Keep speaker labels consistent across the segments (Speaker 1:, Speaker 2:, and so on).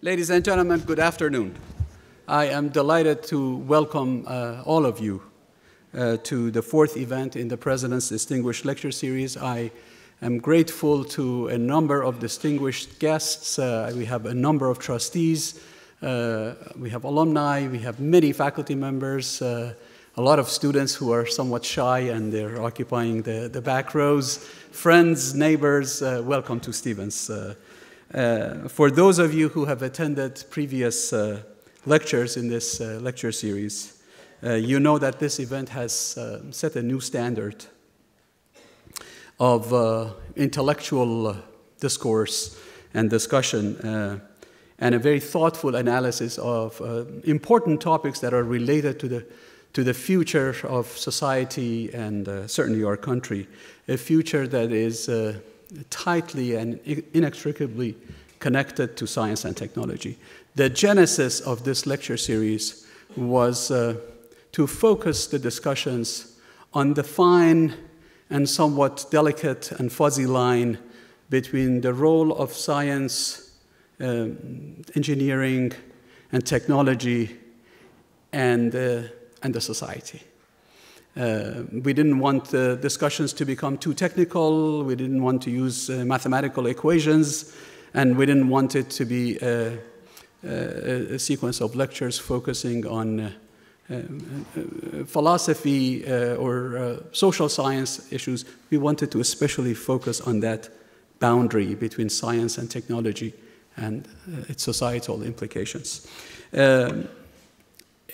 Speaker 1: Ladies and gentlemen, good afternoon. I am delighted to welcome all of you to the fourth event in the President's Distinguished Lecture Series. I am grateful to a number of distinguished guests. We have a number of trustees, we have alumni, we have many faculty members, a lot of students who are somewhat shy and they're occupying the back rows, friends, neighbors, welcome to Stevens. For those of you who have attended previous lectures in this lecture series, you know that this event has set a new standard of intellectual discourse and discussion and a very thoughtful analysis of important topics that are related to the future of society and certainly our country, a future that is tightly and inextricably connected to science and technology. The genesis of this lecture series was to focus the discussions on the fine and somewhat delicate and fuzzy line between the role of science, engineering, and technology and the society. We didn't want the discussions to become too technical, we didn't want to use mathematical equations, and we didn't want it to be a sequence of lectures focusing on philosophy or social science issues. We wanted to especially focus on that boundary between science and technology and its societal implications.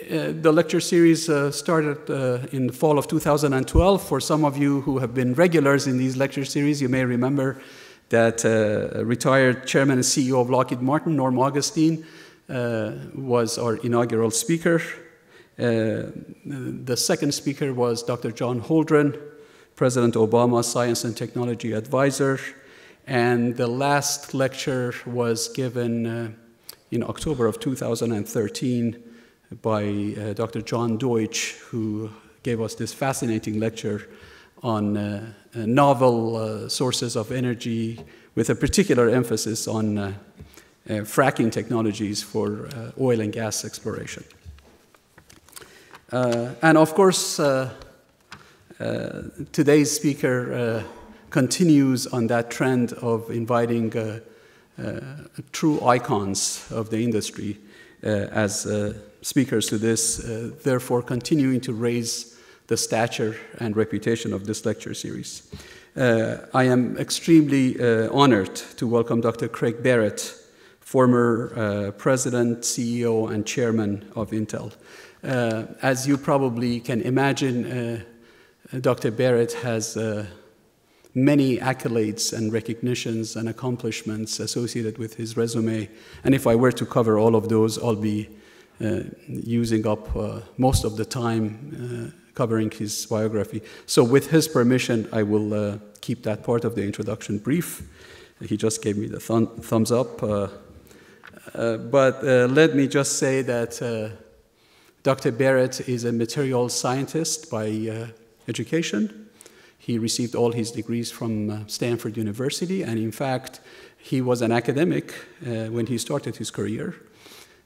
Speaker 1: The lecture series started in the fall of 2012. For some of you who have been regulars in these lecture series, you may remember that retired chairman and CEO of Lockheed Martin, Norm Augustine, was our inaugural speaker. The second speaker was Dr. John Holdren, President Obama's Science and Technology Advisor. And the last lecture was given in October of 2013 by Dr. John Deutsch, who gave us this fascinating lecture on novel sources of energy with a particular emphasis on fracking technologies for oil and gas exploration. And of course, today's speaker continues on that trend of inviting true icons of the industry as speakers to this, therefore continuing to raise the stature and reputation of this lecture series. I am extremely honored to welcome Dr. Craig Barrett, former president, CEO, and chairman of Intel. As you probably can imagine, Dr. Barrett has many accolades and recognitions and accomplishments associated with his resume. And if I were to cover all of those, I'll be using up most of the time covering his biography. So with his permission, I will keep that part of the introduction brief. He just gave me the thumbs up. But let me just say that Dr. Barrett is a materials scientist by education. He received all his degrees from Stanford University, and in fact, he was an academic when he started his career.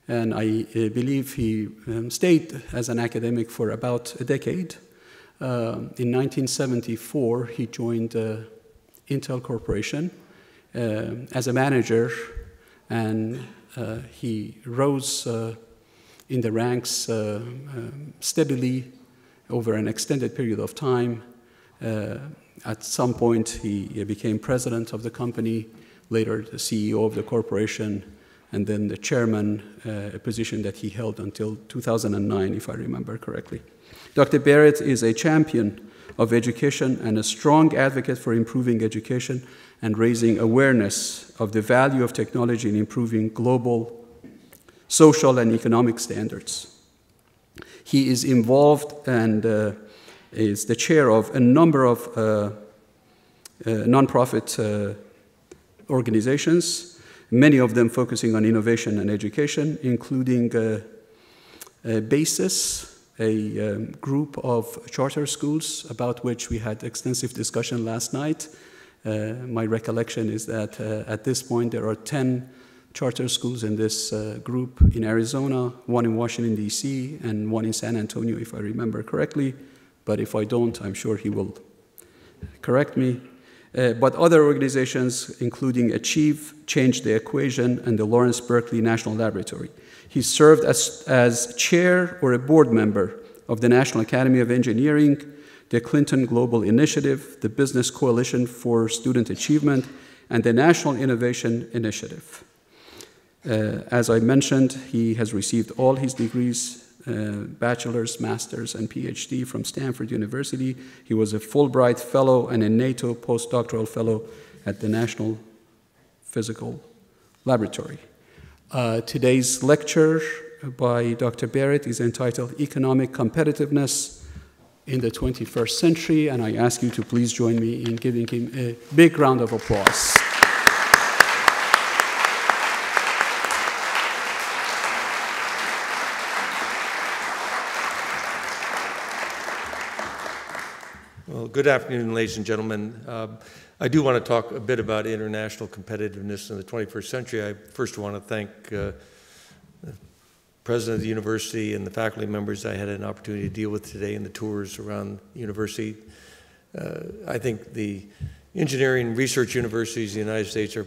Speaker 1: And I believe he stayed as an academic for about a decade. In 1974, he joined Intel Corporation as a manager, and he rose in the ranks steadily over an extended period of time. At some point, he became president of the company, later the CEO of the corporation, and then the chairman, a position that he held until 2009, if I remember correctly. Dr. Barrett is a champion of education and a strong advocate for improving education and raising awareness of the value of technology in improving global social and economic standards. He is involved and is the chair of a number of nonprofit organizations, many of them focusing on innovation and education, including BASIS, a group of charter schools about which we had extensive discussion last night. My recollection is that at this point there are 10 charter schools in this group in Arizona, one in Washington, D.C., and one in San Antonio, if I remember correctly. But if I don't, I'm sure he will correct me. But other organizations, including Achieve, Change the Equation, and the Lawrence Berkeley National Laboratory. He served as chair or a board member of the National Academy of Engineering, the Clinton Global Initiative, the Business Coalition for Student Achievement, and the National Innovation Initiative. As I mentioned, he has received all his degrees, bachelor's, master's, and PhD from Stanford University. He was a Fulbright Fellow and a NATO postdoctoral fellow at the National Physical Laboratory. Today's lecture by Dr. Barrett is entitled Economic Competitiveness in the 21st Century, and I ask you to please join me in giving him a big round of applause.
Speaker 2: Well, good afternoon, ladies and gentlemen. I do want to talk a bit about international competitiveness in the 21st century. I first want to thank the president of the university and the faculty members I had an opportunity to deal with today in the tours around the university. I think the engineering research universities in the United States are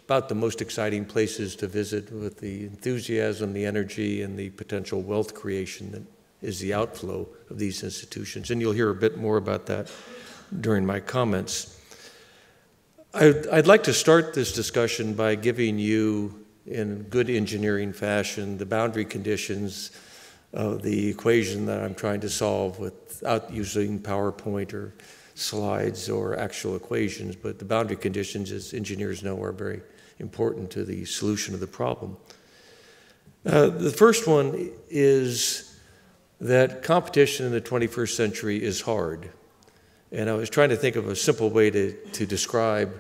Speaker 2: about the most exciting places to visit, with the enthusiasm, the energy, and the potential wealth creation that is the outflow of these institutions. And you'll hear a bit more about that during my comments. I'd like to start this discussion by giving you, in good engineering fashion, the boundary conditions of the equation that I'm trying to solve without using PowerPoint or slides or actual equations. But the boundary conditions, as engineers know, are very important to the solution of the problem. The first one is that competition in the 21st century is hard. And I was trying to think of a simple way to describe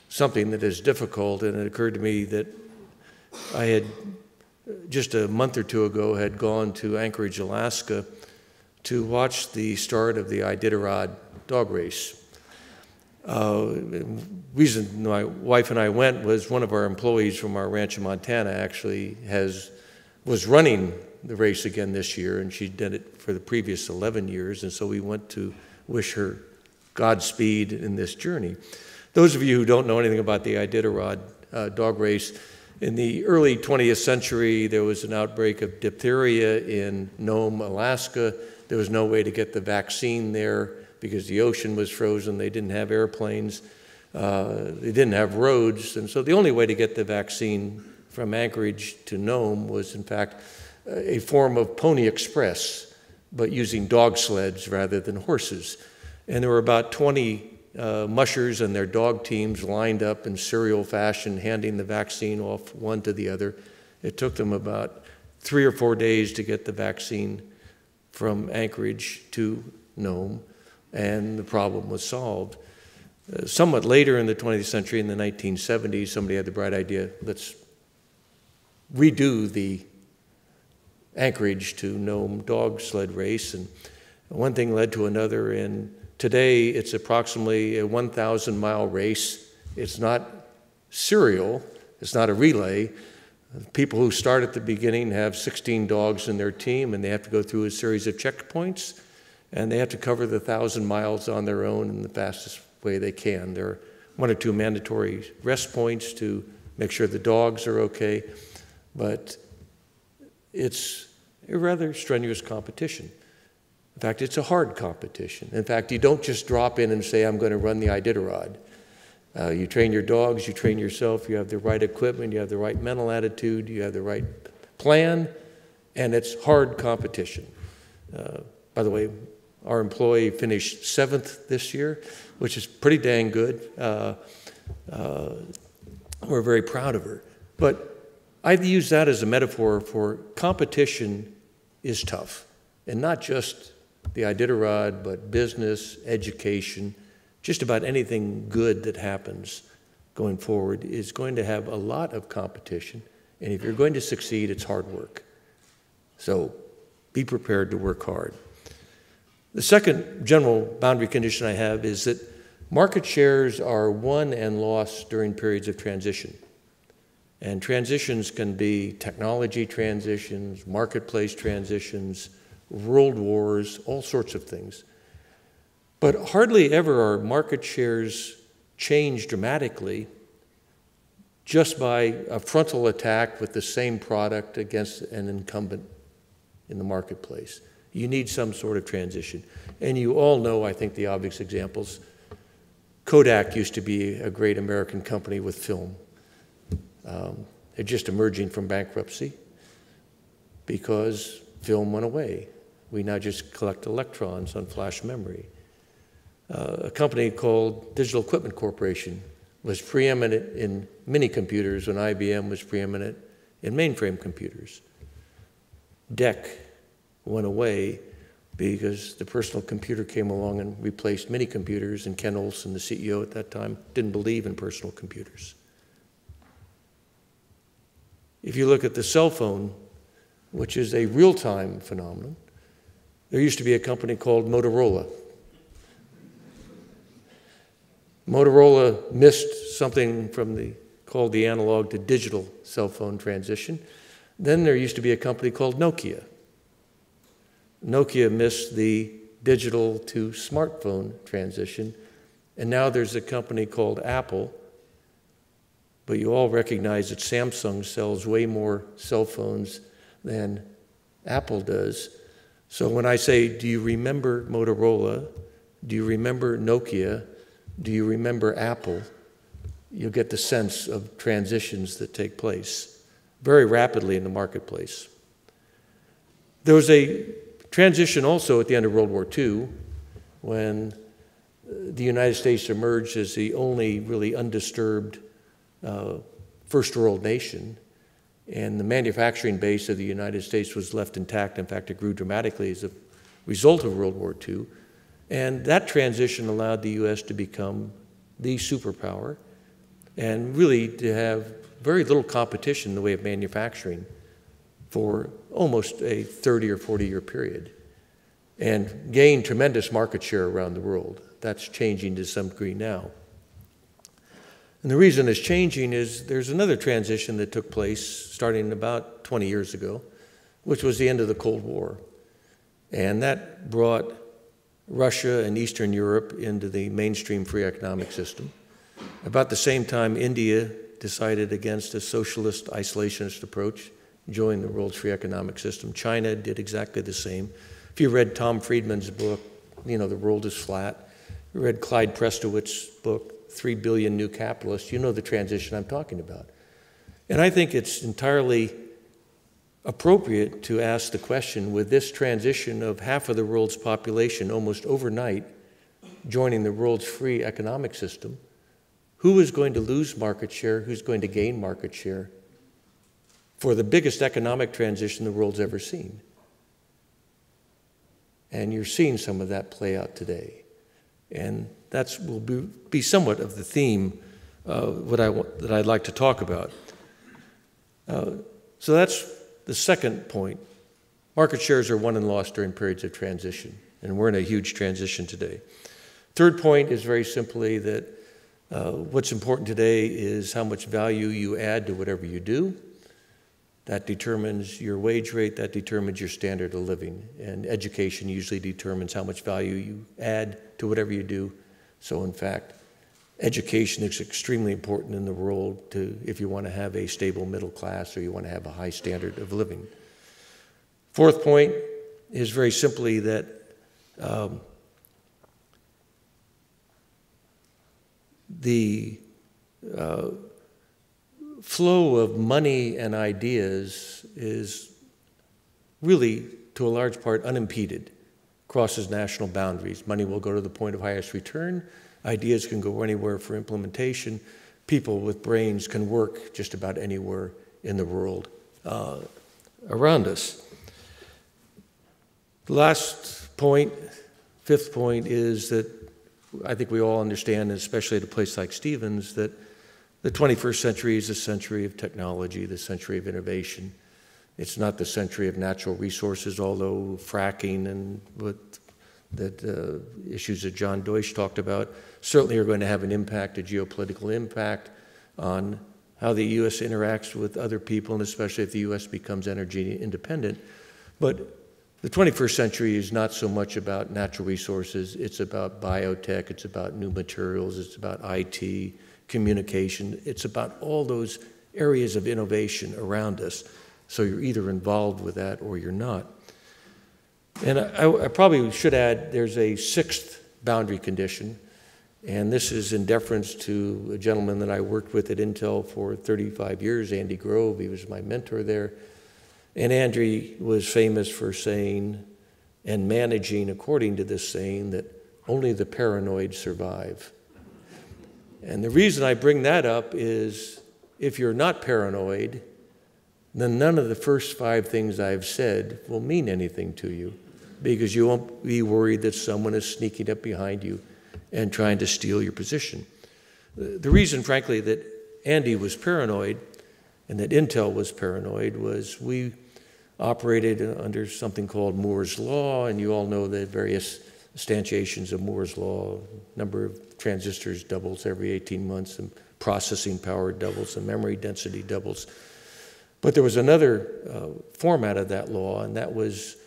Speaker 2: something that is difficult, and it occurred to me that I had, just a month or two ago, had gone to Anchorage, Alaska, to watch the start of the Iditarod Dog Race. The reason my wife and I went was one of our employees from our ranch in Montana actually was running the race again this year, and she did it for the previous 11 years, and so we went to wish her Godspeed in this journey. Those of you who don't know anything about the Iditarod Dog Race, in the early 20th century, there was an outbreak of diphtheria in Nome, Alaska. There was no way to get the vaccine there because the ocean was frozen. They didn't have airplanes. They didn't have roads. And so the only way to get the vaccine from Anchorage to Nome was, in fact, a form of Pony Express, but using dog sleds rather than horses. And there were about 20 mushers and their dog teams lined up in serial fashion, handing the vaccine off one to the other. It took them about 3 or 4 days to get the vaccine from Anchorage to Nome, and the problem was solved. Somewhat later in the 20th century, in the 1970s, somebody had the bright idea, let's redo the Anchorage to Nome dog sled race, and one thing led to another, and today it's approximately a 1,000-mile race. It's not serial, it's not a relay. People who start at the beginning have 16 dogs in their team, and they have to go through a series of checkpoints, and they have to cover the 1,000 miles on their own in the fastest way they can. There are 1 or 2 mandatory rest points to make sure the dogs are okay, but it's a rather strenuous competition. In fact, it's a hard competition. In fact, you don't just drop in and say, I'm going to run the Iditarod. You train your dogs, you train yourself, you have the right equipment, you have the right mental attitude, you have the right plan, and it's hard competition. By the way, our employee finished 7th this year, which is pretty dang good. We're very proud of her. But I use that as a metaphor for competition is tough, and not just the Iditarod, but business, education, just about anything good that happens going forward is going to have a lot of competition, and if you're going to succeed, it's hard work. So be prepared to work hard. The second general boundary condition I have is that market shares are won and lost during periods of transition. And transitions can be technology transitions, marketplace transitions, world wars, all sorts of things. But hardly ever are market shares changed dramatically just by a frontal attack with the same product against an incumbent in the marketplace. You need some sort of transition. And you all know, I think, the obvious examples. Kodak used to be a great American company with film. They're just emerging from bankruptcy because film went away. We now just collect electrons on flash memory. A company called Digital Equipment Corporation was preeminent in mini computers when IBM was preeminent in mainframe computers. DEC went away because the personal computer came along and replaced mini computers, and Ken Olsen, the CEO at that time, didn't believe in personal computers. If you look at the cell phone, which is a real-time phenomenon, there used to be a company called Motorola. Motorola missed something from called the analog to digital cell phone transition. Then there used to be a company called Nokia. Nokia missed the digital to smartphone transition. And now there's a company called Apple. But you all recognize that Samsung sells way more cell phones than Apple does. So when I say, do you remember Motorola? Do you remember Nokia? Do you remember Apple? You'll get the sense of transitions that take place very rapidly in the marketplace. There was a transition also at the end of World War II when the United States emerged as the only really undisturbed first world nation, and the manufacturing base of the United States was left intact. In fact, it grew dramatically as a result of World War II. And that transition allowed the U.S. to become the superpower and really to have very little competition in the way of manufacturing for almost a 30 or 40-year period and gained tremendous market share around the world. That's changing to some degree now. And the reason it's changing is there's another transition that took place starting about 20 years ago, which was the end of the Cold War. And that brought Russia and Eastern Europe into the mainstream free economic system. About the same time, India decided against a socialist isolationist approach, joined the world's free economic system. China did exactly the same. If you read Tom Friedman's book, The World is Flat, you read Clyde Prestowitz's book, 3 Billion New Capitalists, you know the transition I'm talking about. And I think it's entirely appropriate to ask the question, with this transition of half of the world's population almost overnight joining the world's free economic system, who is going to lose market share, who's going to gain market share for the biggest economic transition the world's ever seen? And you're seeing some of that play out today. And that will be somewhat of the theme that I'd like to talk about. So that's the second point. Market shares are won and lost during periods of transition, and we're in a huge transition today. Third point is very simply that what's important today is how much value you add to whatever you do. That determines your wage rate, that determines your standard of living, and education usually determines how much value you add to whatever you do. So in fact, education is extremely important in the world if you want to have a stable middle class or you want to have a high standard of living. Fourth point is very simply that the flow of money and ideas is really, to a large part, unimpeded, crosses national boundaries. Money will go to the point of highest return. Ideas can go anywhere for implementation. People with brains can work just about anywhere in the world around us. The last point, fifth point, is that I think we all understand, especially at a place like Stevens, that the 21st century is a century of technology, the century of innovation. It's not the century of natural resources, although fracking and the issues that John Deutsch talked about certainly are going to have an impact, a geopolitical impact on how the U.S. interacts with other people, and especially if the U.S. becomes energy independent. But the 21st century is not so much about natural resources. It's about biotech. It's about new materials. It's about IT, communication. It's about all those areas of innovation around us. So you're either involved with that or you're not. And I probably should add there's a sixth boundary condition, and this is in deference to a gentleman that I worked with at Intel for 35 years, Andy Grove. He was my mentor there. And Andy was famous for saying and managing, according to this saying, that only the paranoid survive. And the reason I bring that up is if you're not paranoid, then none of the first 5 things I've said will mean anything to you, because you won't be worried that someone is sneaking up behind you and trying to steal your position. The reason, frankly, that Andy was paranoid and that Intel was paranoid was we operated under something called Moore's Law, and you all know the various instantiations of Moore's Law. Number of transistors doubles every 18 months, and processing power doubles, and memory density doubles. But there was another format of that law, and that was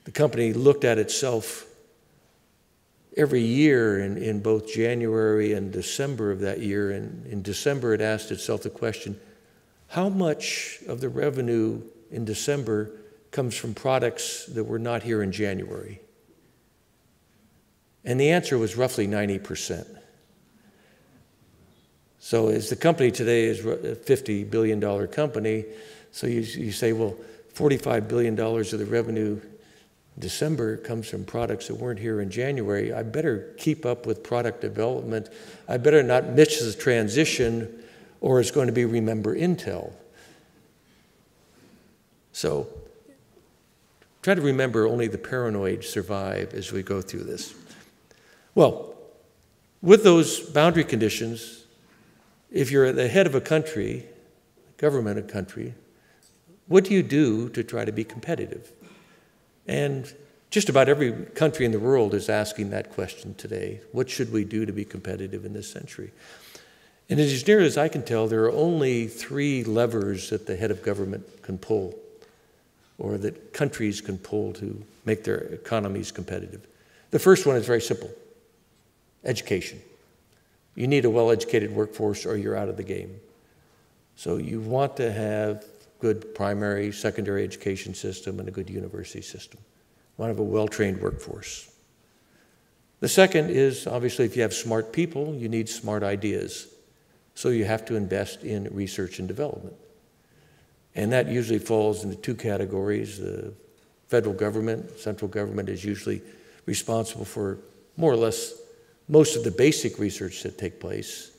Speaker 2: the company looked at itself every year in both January and December of that year. And in December, it asked itself the question, how much of the revenue in December comes from products that were not here in January? And the answer was roughly 90%. So as the company today is a $50 billion company, so you say, well, $45 billion of the revenue in December comes from products that weren't here in January. I better keep up with product development. I better not miss the transition, or it's going to be remember Intel. So try to remember only the paranoid survive as we go through this. Well, with those boundary conditions, if you're at the head of a country, government of a country, what do you do to try to be competitive? And just about every country in the world is asking that question today. What should we do to be competitive in this century? And as near as I can tell, there are only 3 levers that the head of government can pull, or that countries can pull to make their economies competitive. The first one is very simple: education. You need a well-educated workforce or you're out of the game. So you want to have good primary, secondary education system and a good university system. You want to have a well-trained workforce. The second is, obviously, if you have smart people, you need smart ideas. So you have to invest in research and development. And that usually falls into 2 categories. The federal government, central government, is usually responsible for more or less most of the basic research that take place,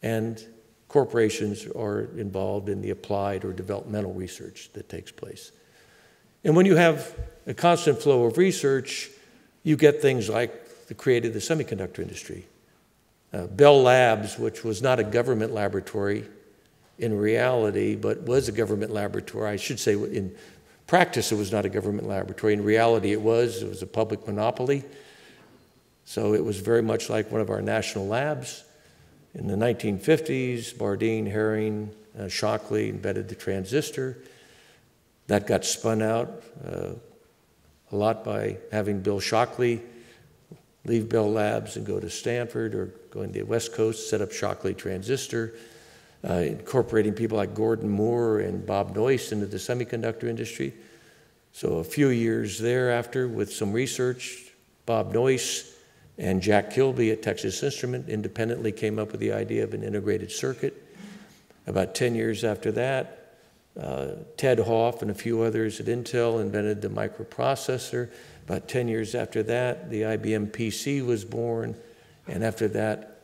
Speaker 2: and corporations are involved in the applied or developmental research that takes place. And when you have a constant flow of research, you get things like the created the semiconductor industry. Bell Labs, which was not a government laboratory in reality, but was a government laboratory. I should say in practice it was not a government laboratory. In reality it was a public monopoly. So it was very much like one of our national labs. In the 1950s, Bardeen, Herring, Shockley invented the transistor. That got spun out a lot by having Bill Shockley leave Bell Labs and go to Stanford, or going to the West Coast, set up Shockley Transistor, incorporating people like Gordon Moore and Bob Noyce into the semiconductor industry. So a few years thereafter, with some research, Bob Noyce and Jack Kilby at Texas Instruments independently came up with the idea of an integrated circuit. About 10 years after that, Ted Hoff and a few others at Intel invented the microprocessor. About 10 years after that, the IBM PC was born. And after that,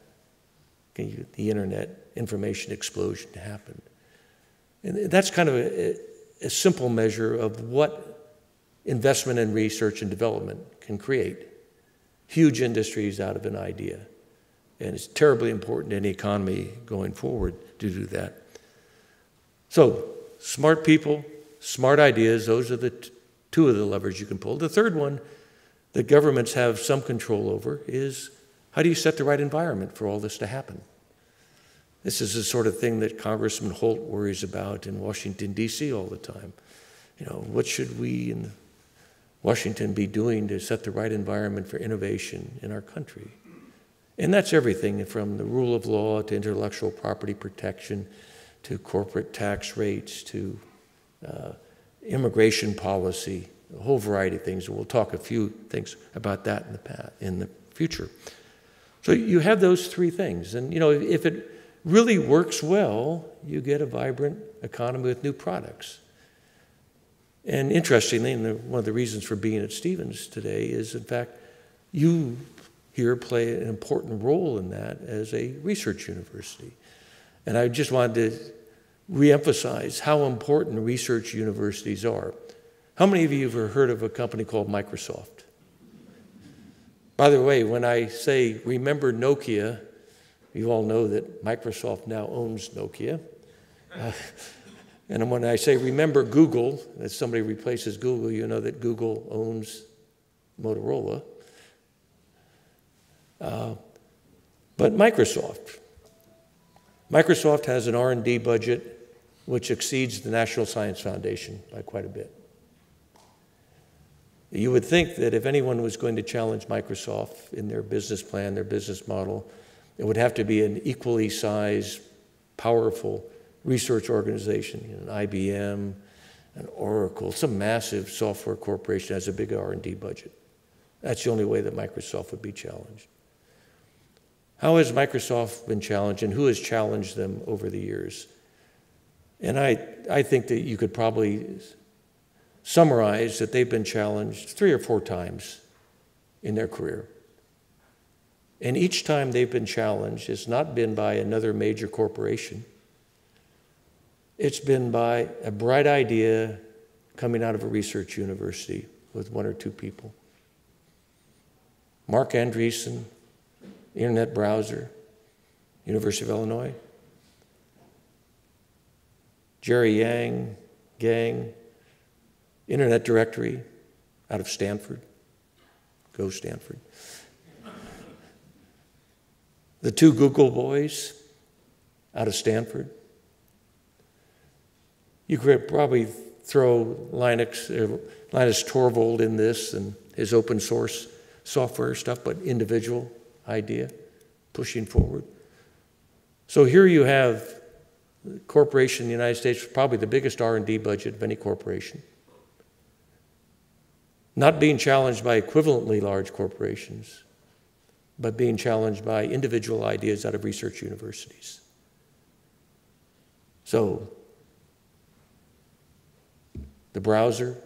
Speaker 2: the internet information explosion happened. And that's kind of a simple measure of what investment in research and development can create. Huge industries out of an idea. And it's terribly important in the economy going forward to do that. So, smart people, smart ideas, those are the 2 of the levers you can pull. The third one that governments have some control over is, how do you set the right environment for all this to happen? This is the sort of thing that Congressman Holt worries about in Washington, D.C. all the time. You know, what should we in Washington be doing to set the right environment for innovation in our country? And that's everything from the rule of law to intellectual property protection to corporate tax rates to immigration policy, a whole variety of things. And we'll talk a few things about that in the future. So you have those three things. And, you know, if it really works well, you get a vibrant economy with new products. And interestingly, and one of the reasons for being at Stevens today is, in fact, you here play an important role in that as a research university. And I just wanted to reemphasize how important research universities are. How many of you have ever heard of a company called Microsoft? By the way, when I say remember Nokia, you all know that Microsoft now owns Nokia. And when I say remember Google, that somebody replaces Google, you know that Google owns Motorola. But Microsoft has an R&D budget which exceeds the National Science Foundation by quite a bit. You would think that if anyone was going to challenge Microsoft in their business plan, their business model, it would have to be an equally sized, powerful research organization, you know, an IBM, an Oracle, some massive software corporation has a big R&D budget. That's the only way that Microsoft would be challenged. How has Microsoft been challenged, and who has challenged them over the years? And I think that you could probably summarize that they've been challenged 3 or 4 times in their career. And each time they've been challenged, it's not been by another major corporation. It's been by a bright idea coming out of a research university with 1 or 2 people. Mark Andreessen, internet browser, University of Illinois. Jerry Yang, internet directory out of Stanford. Go Stanford. The 2 Google boys out of Stanford. You could probably throw Linus Torvald in this and his open source software stuff, but individual idea, pushing forward. So here you have the corporation in the United States, probably the biggest R&D budget of any corporation, not being challenged by equivalently large corporations, but being challenged by individual ideas out of research universities. So the browser,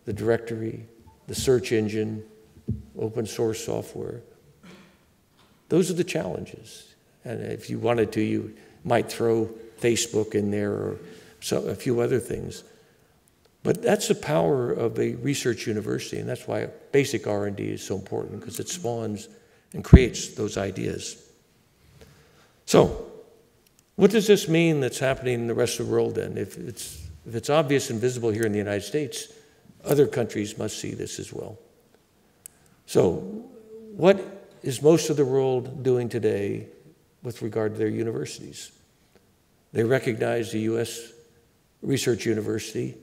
Speaker 2: the directory, the search engine, open source software, those are the challenges. And if you wanted to, you might throw Facebook in there or a few other things. But that's the power of a research university, and that's why basic R&D is so important, because it spawns and creates those ideas. So what does this mean that's happening in the rest of the world then? If it's obvious and visible here in the United States, other countries must see this as well. So what is most of the world doing today with regard to their universities? They recognize the U.S. research university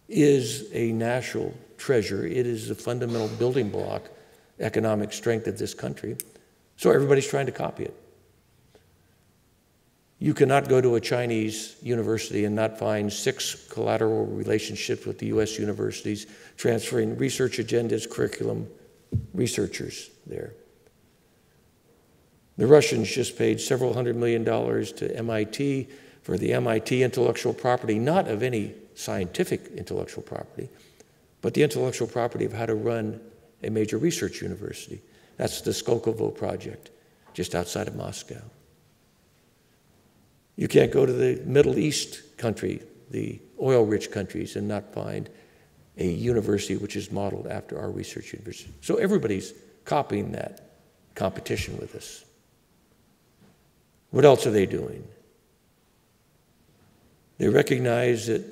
Speaker 2: is a national treasure. It is the fundamental building block, economic strength of this country. So everybody's trying to copy it. You cannot go to a Chinese university and not find 6 collateral relationships with the U.S. universities, transferring research agendas, curriculum, researchers there. The Russians just paid several $100 million to MIT for the MIT intellectual property, not of any scientific intellectual property, but the intellectual property of how to run a major research university. That's the Skolkovo project, just outside of Moscow. You can't go to the Middle East country, the oil-rich countries, and not find a university which is modeled after our research university. So everybody's copying that competition with us. What else are they doing? They recognize that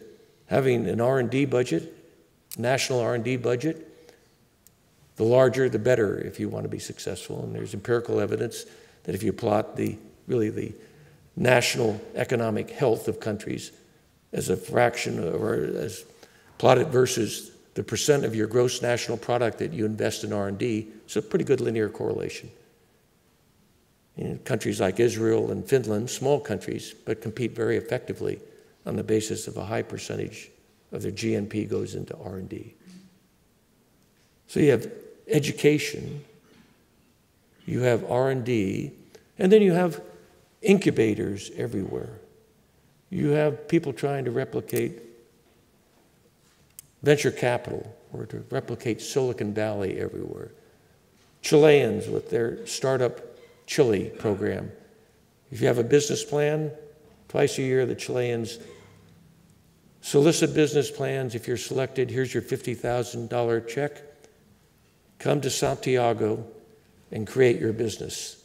Speaker 2: having an R&D budget, national R&D budget, the larger the better if you want to be successful. And there's empirical evidence that if you plot the national economic health of countries as a fraction or as plotted versus the percent of your gross national product that you invest in R&D, it's a pretty good linear correlation. In countries like Israel and Finland, small countries, but compete very effectively on the basis of a high percentage of their GNP goes into R&D. So you have education, you have R&D, and then you have incubators everywhere. You have people trying to replicate venture capital or to replicate Silicon Valley everywhere. Chileans with their startup Chile program. If you have a business plan, twice a year the Chileans solicit business plans. If you're selected, here's your $50,000 check. Come to Santiago and create your business.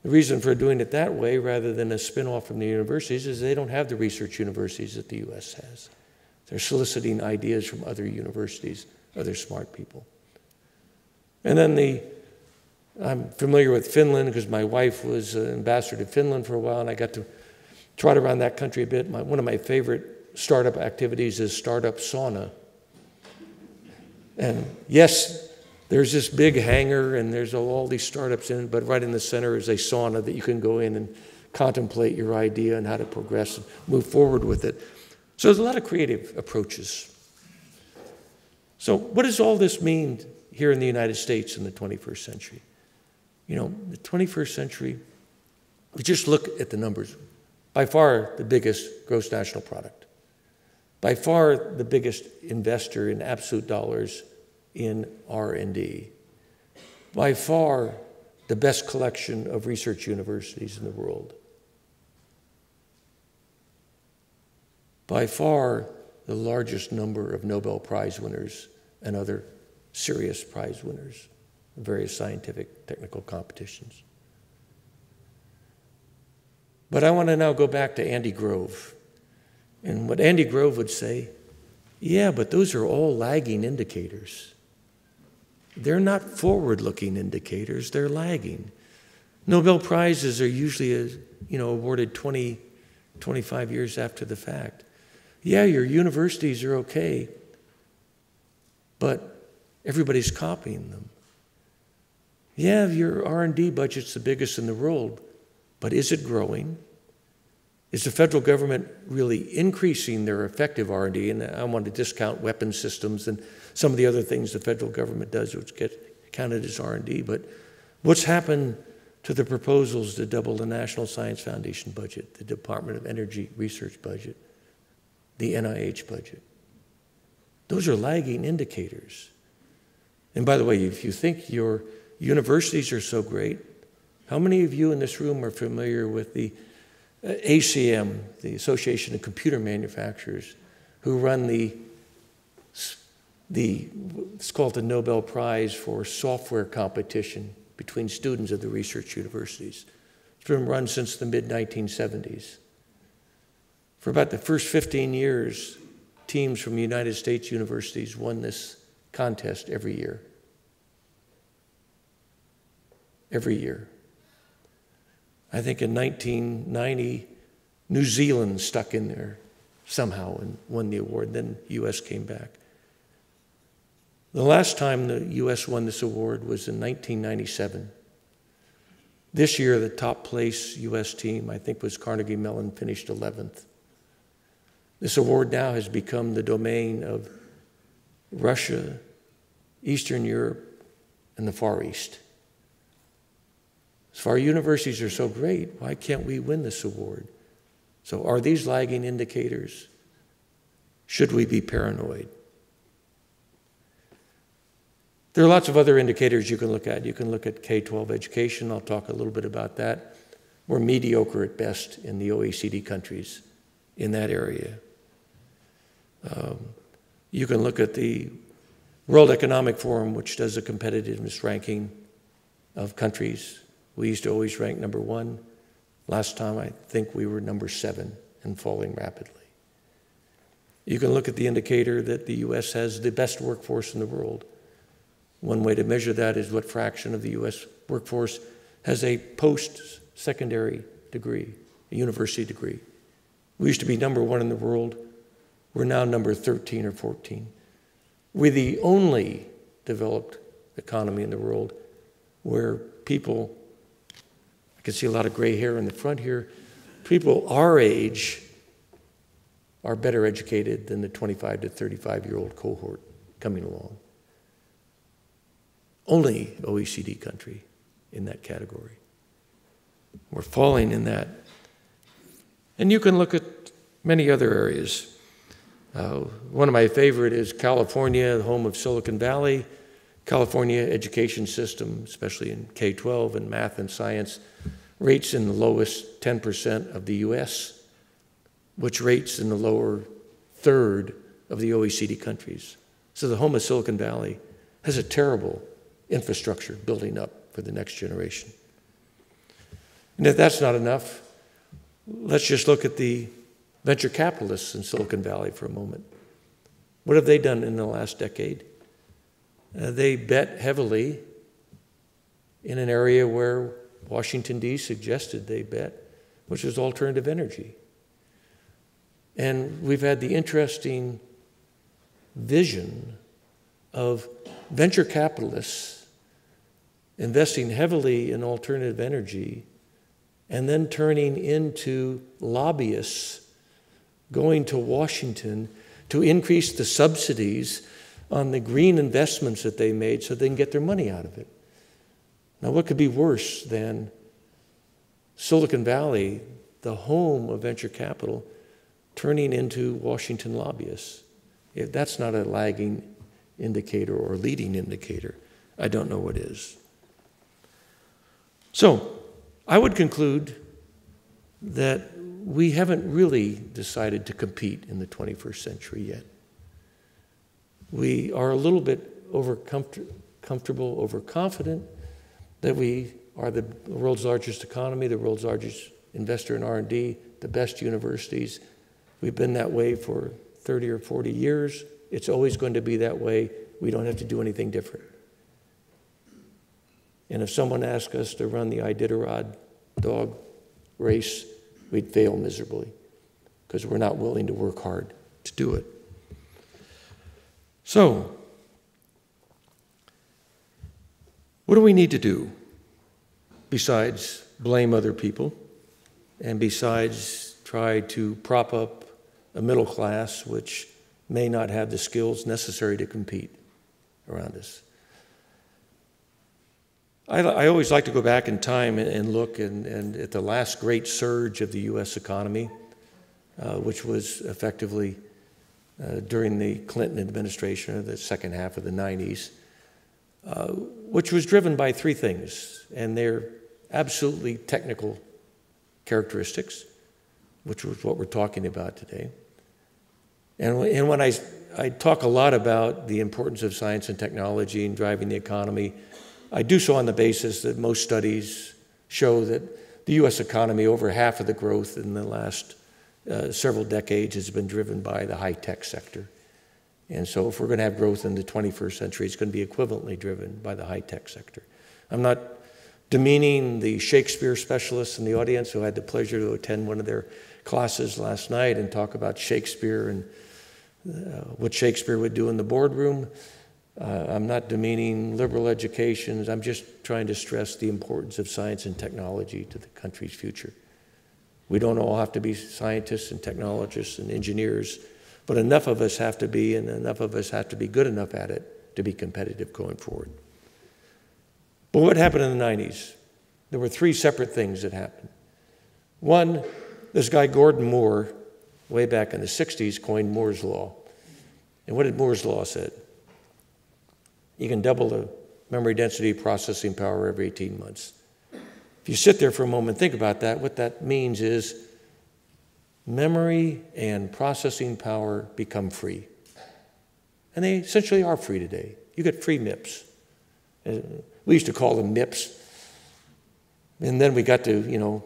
Speaker 2: The reason for doing it that way rather than a spin-off from the universities is they don't have the research universities that the U.S. has. They're soliciting ideas from other universities, other smart people. And then I'm familiar with Finland because my wife was an ambassador to Finland for a while, and I got to trot around that country a bit. One of my favorite startup activities is startup sauna. And yes, there's this big hangar, and there's all these startups in it, but right in the center is a sauna that you can go in and contemplate your idea and how to progress and move forward with it. So there's a lot of creative approaches. So what does all this mean here in the United States in the 21st century? You know, the 21st century, we just look at the numbers. By far the biggest gross national product. By far the biggest investor in absolute dollars in R&D. By far the best collection of research universities in the world. By far the largest number of Nobel Prize winners and other serious prize winners in various scientific, technical competitions. But I want to now go back to Andy Grove. And what Andy Grove would say, yeah, but those are all lagging indicators. They're not forward-looking indicators, they're lagging. Nobel Prizes are usually awarded 20, 25 years after the fact. Yeah, your universities are okay, but everybody's copying them. Yeah, your R&D budget's the biggest in the world, but is it growing? Is the federal government really increasing their effective R&D? And I want to discount weapon systems and some of the other things the federal government does, which get counted as R&D. But what's happened to the proposals to double the National Science Foundation budget, the Department of Energy research budget, the NIH budget? Those are lagging indicators. And by the way, if you think your universities are so great, how many of you in this room are familiar with the ACM, the Association of Computer Manufacturers, who run it's called the Nobel Prize for software competition between students of the research universities? It's been run since the mid-1970s. For about the first 15 years, teams from United States universities won this contest every year. Every year. I think in 1990, New Zealand stuck in there somehow and won the award. Then the U.S. came back. The last time the U.S. won this award was in 1997. This year, the top place U.S. team, I think, was Carnegie Mellon, finished 11th. This award now has become the domain of Russia, Eastern Europe, and the Far East. So our universities are so great, why can't we win this award? So are these lagging indicators? Should we be paranoid? There are lots of other indicators you can look at. You can look at K-12 education. I'll talk a little bit about that. We're mediocre at best in the OECD countries in that area. You can look at the World Economic Forum, which does a competitiveness ranking of countries. We used to always rank number 1. Last time, I think we were number 7 and falling rapidly. You can look at the indicator that the U.S. has the best workforce in the world. One way to measure that is what fraction of the U.S. workforce has a post-secondary degree, a university degree. We used to be number 1 in the world. We're now number 13 or 14. We're the only developed economy in the world where people, I can see a lot of gray hair in the front here, people our age are better educated than the 25 to 35-year-old cohort coming along. Only OECD country in that category. We're falling in that. And you can look at many other areas. One of my favorite is California, the home of Silicon Valley. California education system, especially in K-12 and math and science, rates in the lowest 10% of the US, which rates in the lower third of the OECD countries. So the home of Silicon Valley has a terrible infrastructure building up for the next generation. And if that's not enough, let's just look at the venture capitalists in Silicon Valley for a moment. What have they done in the last decade? They bet heavily in an area where Washington, D.C. suggested they bet, which is alternative energy. And we've had the interesting vision of venture capitalists investing heavily in alternative energy and then turning into lobbyists going to Washington to increase the subsidies on the green investments that they made so they can get their money out of it. Now, what could be worse than Silicon Valley, the home of venture capital, turning into Washington lobbyists? If that's not a lagging indicator or leading indicator, I don't know what is. So, I would conclude that we haven't really decided to compete in the 21st century yet. We are a little bit comfortable, overconfident that we are the world's largest economy, the world's largest investor in R&D, the best universities. We've been that way for 30 or 40 years. It's always going to be that way. We don't have to do anything different. And if someone asked us to run the Iditarod Dog Race, we'd fail miserably because we're not willing to work hard to do it. So, what do we need to do besides blame other people and besides try to prop up a middle class which may not have the skills necessary to compete around us? I always like to go back in time and look and at the last great surge of the U.S. economy, which was effectively during the Clinton administration, or the second half of the 90s, which was driven by three things, and they're absolutely technical characteristics, which was what we're talking about today. And when I talk a lot about the importance of science and technology in driving the economy, I do so on the basis that most studies show that the U.S. economy, over half of the growth in the last several decades, has been driven by the high-tech sector. And so if we're going to have growth in the 21st century, it's going to be equivalently driven by the high-tech sector. I'm not demeaning the Shakespeare specialists in the audience who had the pleasure to attend one of their classes last night and talk about Shakespeare and what Shakespeare would do in the boardroom. I'm not demeaning liberal education. I'm just trying to stress the importance of science and technology to the country's future. We don't all have to be scientists and technologists and engineers, but enough of us have to be, and enough of us have to be good enough at it to be competitive going forward. But what happened in the 90s? There were three separate things that happened. One, this guy Gordon Moore, way back in the 60s, coined Moore's Law. And what did Moore's Law say? You can double the memory density processing power every 18 months. If you sit there for a moment and think about that, what that means is memory and processing power become free. And they essentially are free today. You get free MIPS. We used to call them MIPS. And then we got to,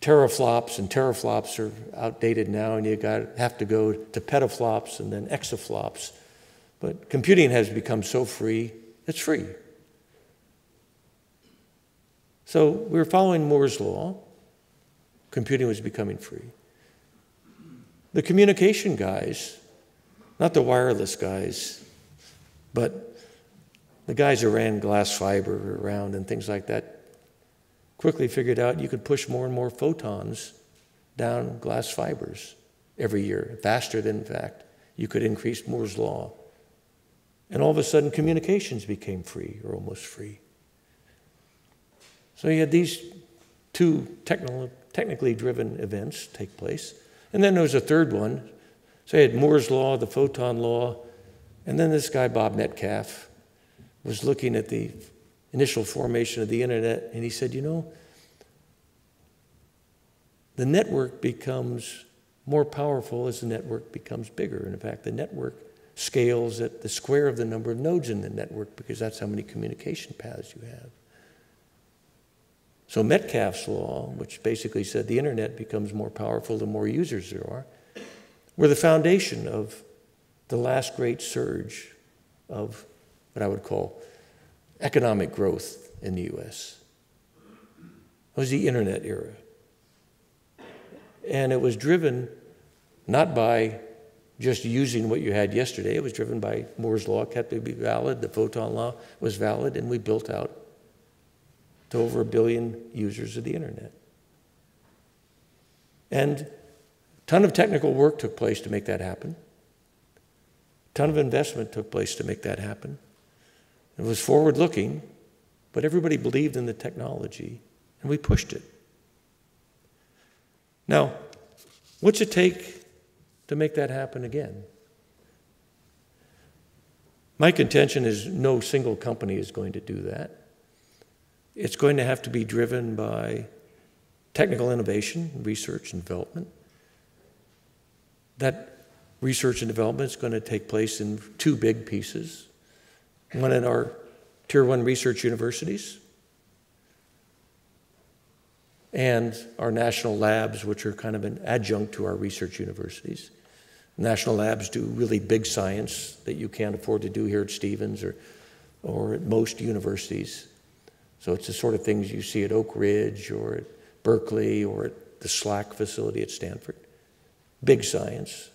Speaker 2: teraflops, and teraflops are outdated now, and you have to go to petaflops and then exaflops. But computing has become so free, it's free. So we're following Moore's Law, computing was becoming free. The communication guys, not the wireless guys, but the guys who ran glass fiber around and things like that, quickly figured out you could push more and more photons down glass fibers every year, faster than, in fact, you could increase Moore's law. And all of a sudden, communications became free, or almost free. So you had these two technically driven events take place. And then there was a third one. So you had Moore's law, the photon law, and then this guy, Bob Metcalfe, was looking at the initial formation of the internet, and he said, you know, the network becomes more powerful as the network becomes bigger. And in fact, the network scales at the square of the number of nodes in the network, because that's how many communication paths you have. So Metcalfe's law, which basically said the internet becomes more powerful the more users there are, were the foundation of the last great surge of what I would call economic growth in the U.S. It was the internet era. And it was driven not by just using what you had yesterday. It was driven by Moore's law, kept to be valid. The photon law was valid, and we built out to over 1 billion users of the internet. And a ton of technical work took place to make that happen. A ton of investment took place to make that happen. It was forward-looking, but everybody believed in the technology, and we pushed it. Now, what's it take to make that happen again? My contention is no single company is going to do that. It's going to have to be driven by technical innovation, research and development. That research and development is going to take place in two big pieces. One in our Tier 1 research universities and our national labs, which are kind of an adjunct to our research universities. National labs do really big science that you can't afford to do here at Stevens or at most universities. So it's the sort of things you see at Oak Ridge or at Berkeley or at the SLAC facility at Stanford. Big science,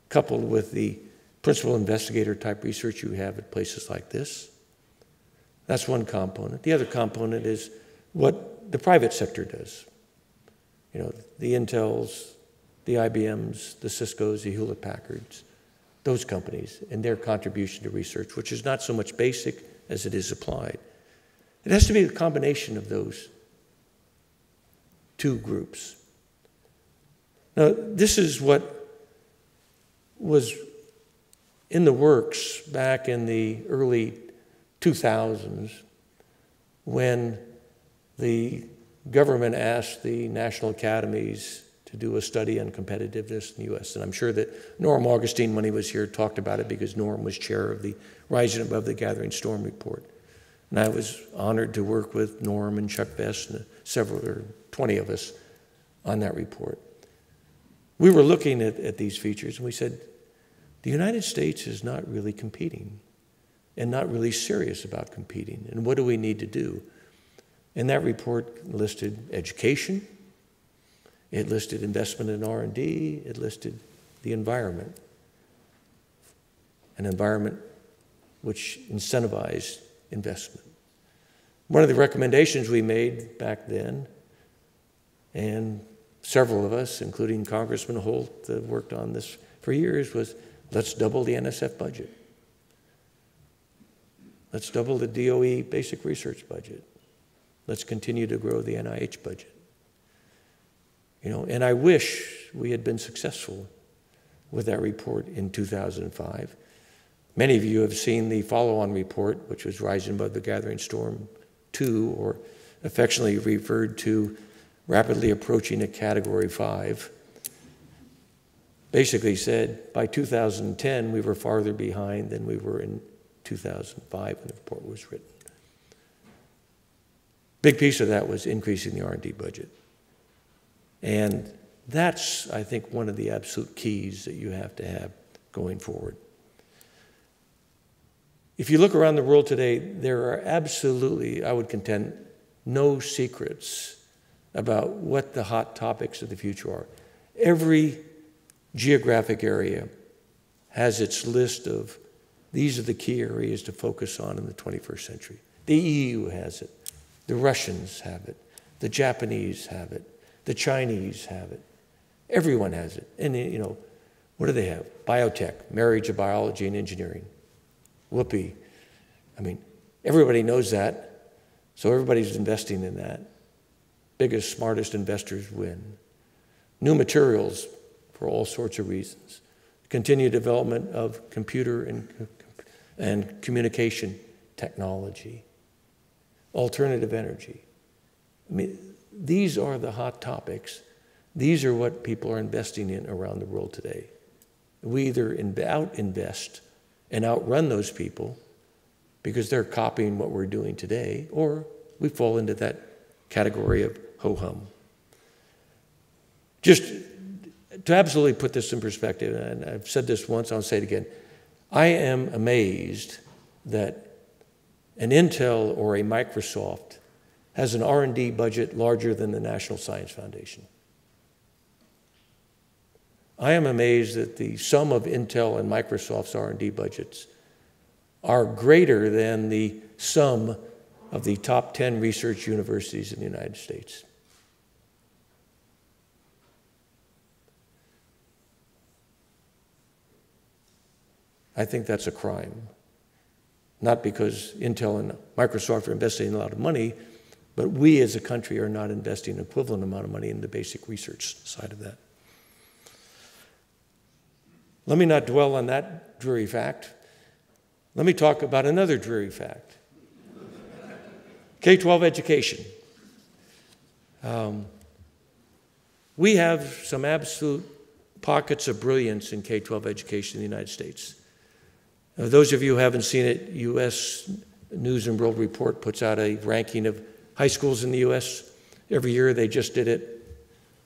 Speaker 2: coupled with the principal investigator type research you have at places like this. That's one component. The other component is what the private sector does. You know, the Intels, the IBMs, the Ciscos, the Hewlett-Packards, those companies and their contribution to research, which is not so much basic as it is applied. It has to be a combination of those two groups. Now, this is what was in the works back in the early 2000s when the government asked the national academies to do a study on competitiveness in the U.S. And I'm sure that Norm Augustine, when he was here, talked about it because Norm was chair of the Rising Above the Gathering Storm report. And I was honored to work with Norm and Chuck Best and 20 of us on that report. We were looking at these features and we said, the United States is not really competing and not really serious about competing. And what do we need to do? And that report listed education, it listed investment in R&D, it listed the environment, an environment which incentivized investment. One of the recommendations we made back then, and several of us, including Congressman Holt, that worked on this for years, was let's double the NSF budget. Let's double the DOE basic research budget. Let's continue to grow the NIH budget. You know, and I wish we had been successful with that report in 2005. Many of you have seen the follow-on report, which was Rising Above the Gathering Storm 2, or affectionately referred to rapidly approaching a Category 5. Basically said by 2010 we were farther behind than we were in 2005 when the report was written. Big piece of that was increasing the R&D budget. And that's, I think, one of the absolute keys that you have to have going forward. If you look around the world today, there are absolutely, I would contend, no secrets about what the hot topics of the future are. Every geographic area has its list of these are the key areas to focus on in the 21st century. The EU has it. The Russians have it. The Japanese have it. The Chinese have it. Everyone has it. And, you know, what do they have? Biotech, marriage of biology and engineering. Whoopee. I mean, everybody knows that, so everybody's investing in that. Biggest, smartest investors win. New materials for all sorts of reasons. Continued development of computer and communication technology. Alternative energy. I mean, these are the hot topics. These are what people are investing in around the world today. We either out-invest and outrun those people because they're copying what we're doing today, or we fall into that category of ho-hum. Just to absolutely put this in perspective, and I've said this once, I'll say it again, I am amazed that an Intel or a Microsoft has an R&D budget larger than the National Science Foundation. I am amazed that the sum of Intel and Microsoft's R&D budgets are greater than the sum of the top 10 research universities in the United States. I think that's a crime. Not because Intel and Microsoft are investing a lot of money, but we as a country are not investing an equivalent amount of money in the basic research side of that. Let me not dwell on that dreary fact. Let me talk about another dreary fact. K-12 education. We have some absolute pockets of brilliance in K-12 education in the United States. Those of you who haven't seen it, U.S. News and World Report puts out a ranking of high schools in the U.S. Every year. They just did it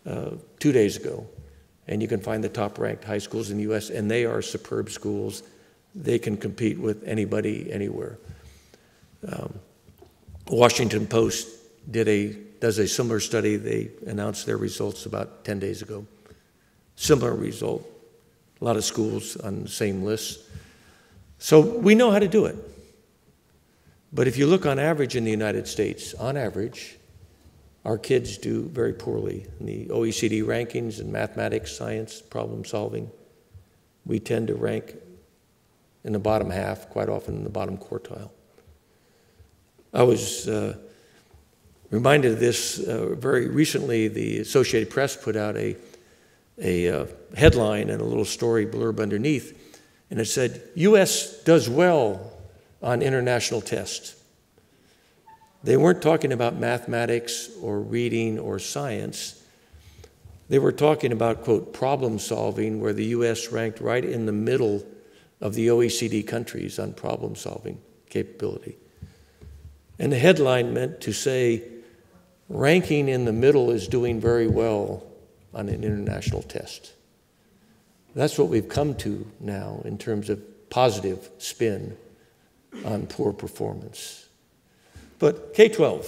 Speaker 2: 2 days ago. And you can find the top-ranked high schools in the U.S., and they are superb schools. They can compete with anybody, anywhere. Washington Post does a similar study. They announced their results about 10 days ago. Similar result. A lot of schools on the same list. So we know how to do it. But if you look on average in the United States, on average, our kids do very poorly in the OECD rankings in mathematics, science, problem solving. We tend to rank in the bottom half, quite often in the bottom quartile. I was reminded of this very recently. The Associated Press put out a headline and a little story blurb underneath, and it said, U.S. does well on international tests. They weren't talking about mathematics or reading or science. They were talking about, quote, problem solving, where the U.S. ranked right in the middle of the OECD countries on problem solving capability. And the headline meant to say, ranking in the middle is doing very well on an international test. That's what we've come to now in terms of positive spin on poor performance. But K-12,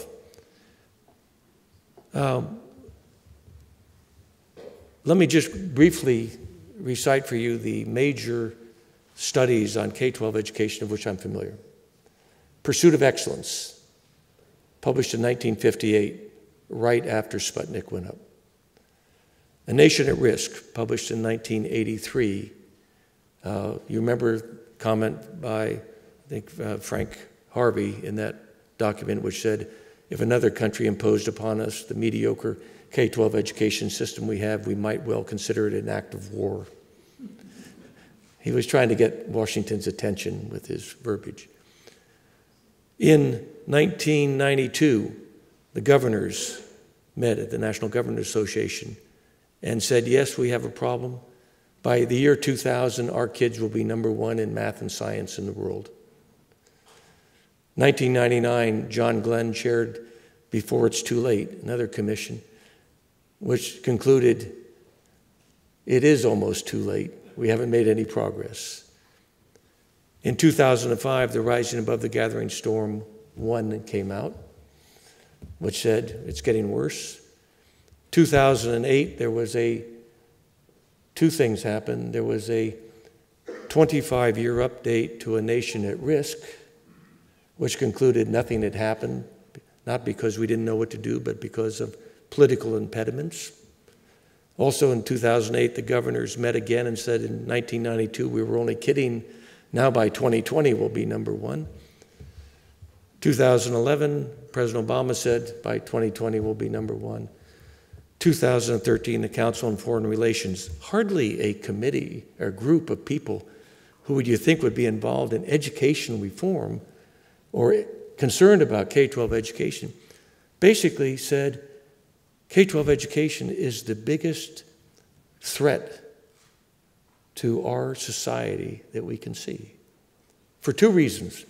Speaker 2: let me just briefly recite for you the major studies on K-12 education of which I'm familiar. Pursuit of Excellence, published in 1958, right after Sputnik went up. A Nation at Risk, published in 1983. You remember a comment by, I think, Frank Harvey in that document which said, if another country imposed upon us the mediocre K-12 education system we have, we might well consider it an act of war. He was trying to get Washington's attention with his verbiage. In 1992, the governors met at the National Governors Association and said, yes, we have a problem. By the year 2000, our kids will be #1 in math and science in the world. 1999, John Glenn chaired Before It's Too Late, another commission, which concluded it is almost too late. We haven't made any progress. In 2005, the Rising Above the Gathering Storm 1 came out, which said it's getting worse. 2008, there was two things happened. There was a 25-year update to A Nation at Risk, which concluded nothing had happened, not because we didn't know what to do, but because of political impediments. Also in 2008, the governors met again and said in 1992, we were only kidding. Now by 2020, we'll be number one. 2011, President Obama said by 2020, we'll be number one. 2013, the Council on Foreign Relations, hardly a committee or group of people who would you think would be involved in education reform or concerned about K-12 education, basically said K-12 education is the biggest threat to our society that we can see. For two reasons.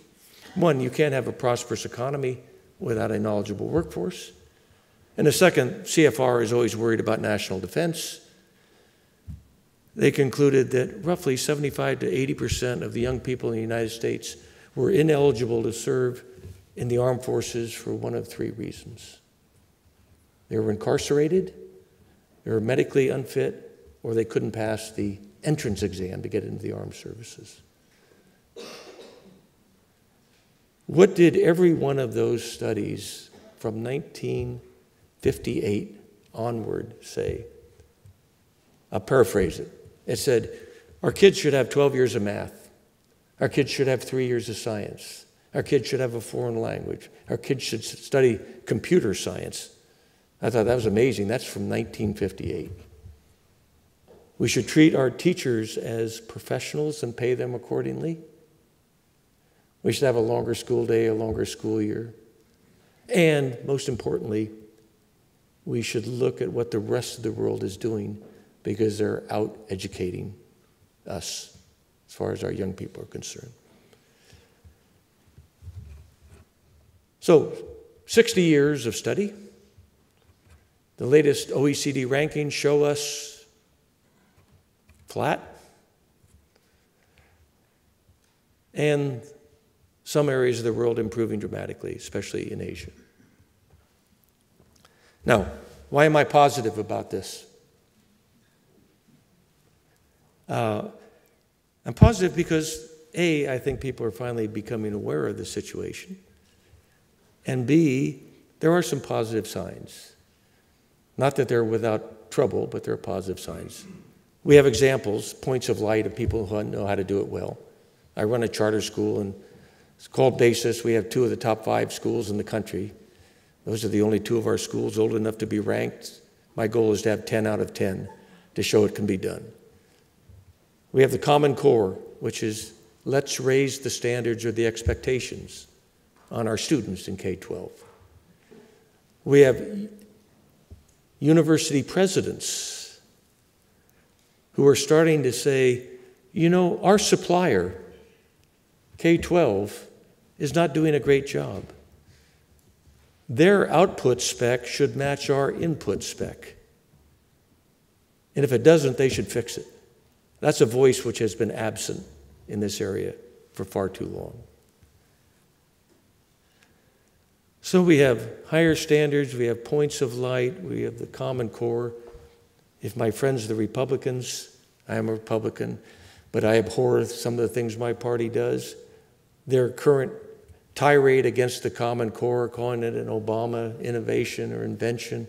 Speaker 2: One, you can't have a prosperous economy without a knowledgeable workforce. And the second, CFR is always worried about national defense. They concluded that roughly 75 to 80% of the young people in the United States were ineligible to serve in the armed forces for one of three reasons. They were incarcerated, they were medically unfit, or they couldn't pass the entrance exam to get into the armed services. What did every one of those studies from 1958 onward say? I'll paraphrase it. It said, our kids should have 12 years of math. Our kids should have 3 years of science. Our kids should have a foreign language. Our kids should study computer science. I thought that was amazing. That's from 1958. We should treat our teachers as professionals and pay them accordingly. We should have a longer school day, a longer school year. And most importantly, we should look at what the rest of the world is doing because they're out educating us as far as our young people are concerned. So, 60 years of study. The latest OECD rankings show us flat. And some areas of the world improving dramatically, especially in Asia. Now, why am I positive about this? I'm positive because, A, I think people are finally becoming aware of the situation. And B, there are some positive signs. Not that they're without trouble, but there are positive signs. We have examples, points of light of people who know how to do it well. I run a charter school, and it's called BASIS. We have 2 of the top 5 schools in the country. Those are the only 2 of our schools old enough to be ranked. My goal is to have 10 out of 10 to show it can be done. We have the Common Core, which is let's raise the standards or the expectations on our students in K-12. We have university presidents who are starting to say, you know, our supplier, K-12, is not doing a great job. Their output spec should match our input spec. And if it doesn't, they should fix it. That's a voice which has been absent in this area for far too long. So we have higher standards, we have points of light, we have the Common Core. If my friends, the Republicans, I am a Republican, but I abhor some of the things my party does. Their current tirade against the Common Core, calling it an Obama innovation or invention,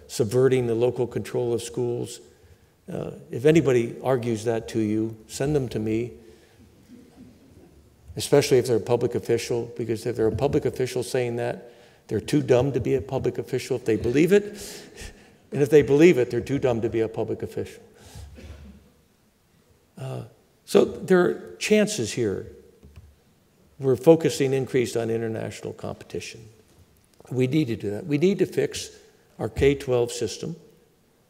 Speaker 2: subverting the local control of schools. If anybody argues that to you, send them to me, especially if they're a public official, because if they're a public official saying that, they're too dumb to be a public official if they believe it. And if they believe it, they're too dumb to be a public official. So there are chances here. We're focusing increased on international competition. We need to do that. We need to fix our K-12 system.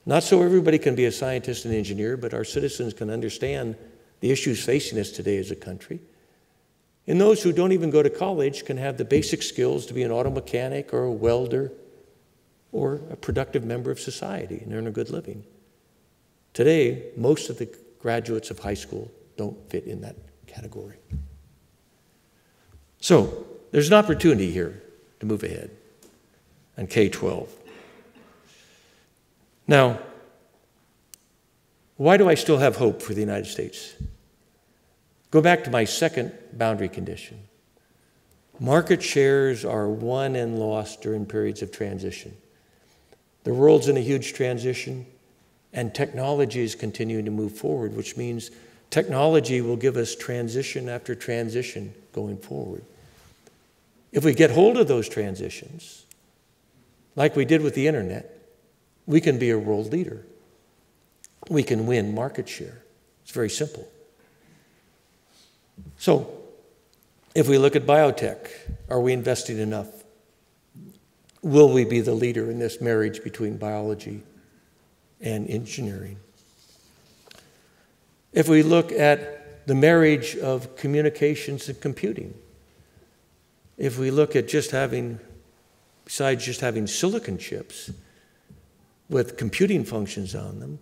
Speaker 2: Not so everybody can be a scientist and engineer, but our citizens can understand the issues facing us today as a country. And those who don't even go to college can have the basic skills to be an auto mechanic or a welder or a productive member of society and earn a good living. Today, most of the graduates of high school don't fit in that category. So, there's an opportunity here to move ahead on K-12. Now, why do I still have hope for the United States? Go back to my second boundary condition. Market shares are won and lost during periods of transition. The world's in a huge transition, and technology is continuing to move forward, which means technology will give us transition after transition going forward. If we get hold of those transitions, like we did with the internet, we can be a world leader. We can win market share. It's very simple. So, if we look at biotech, are we investing enough? Will we be the leader in this marriage between biology and engineering? If we look at the marriage of communications and computing, if we look at just having, besides just having silicon chips with computing functions on them,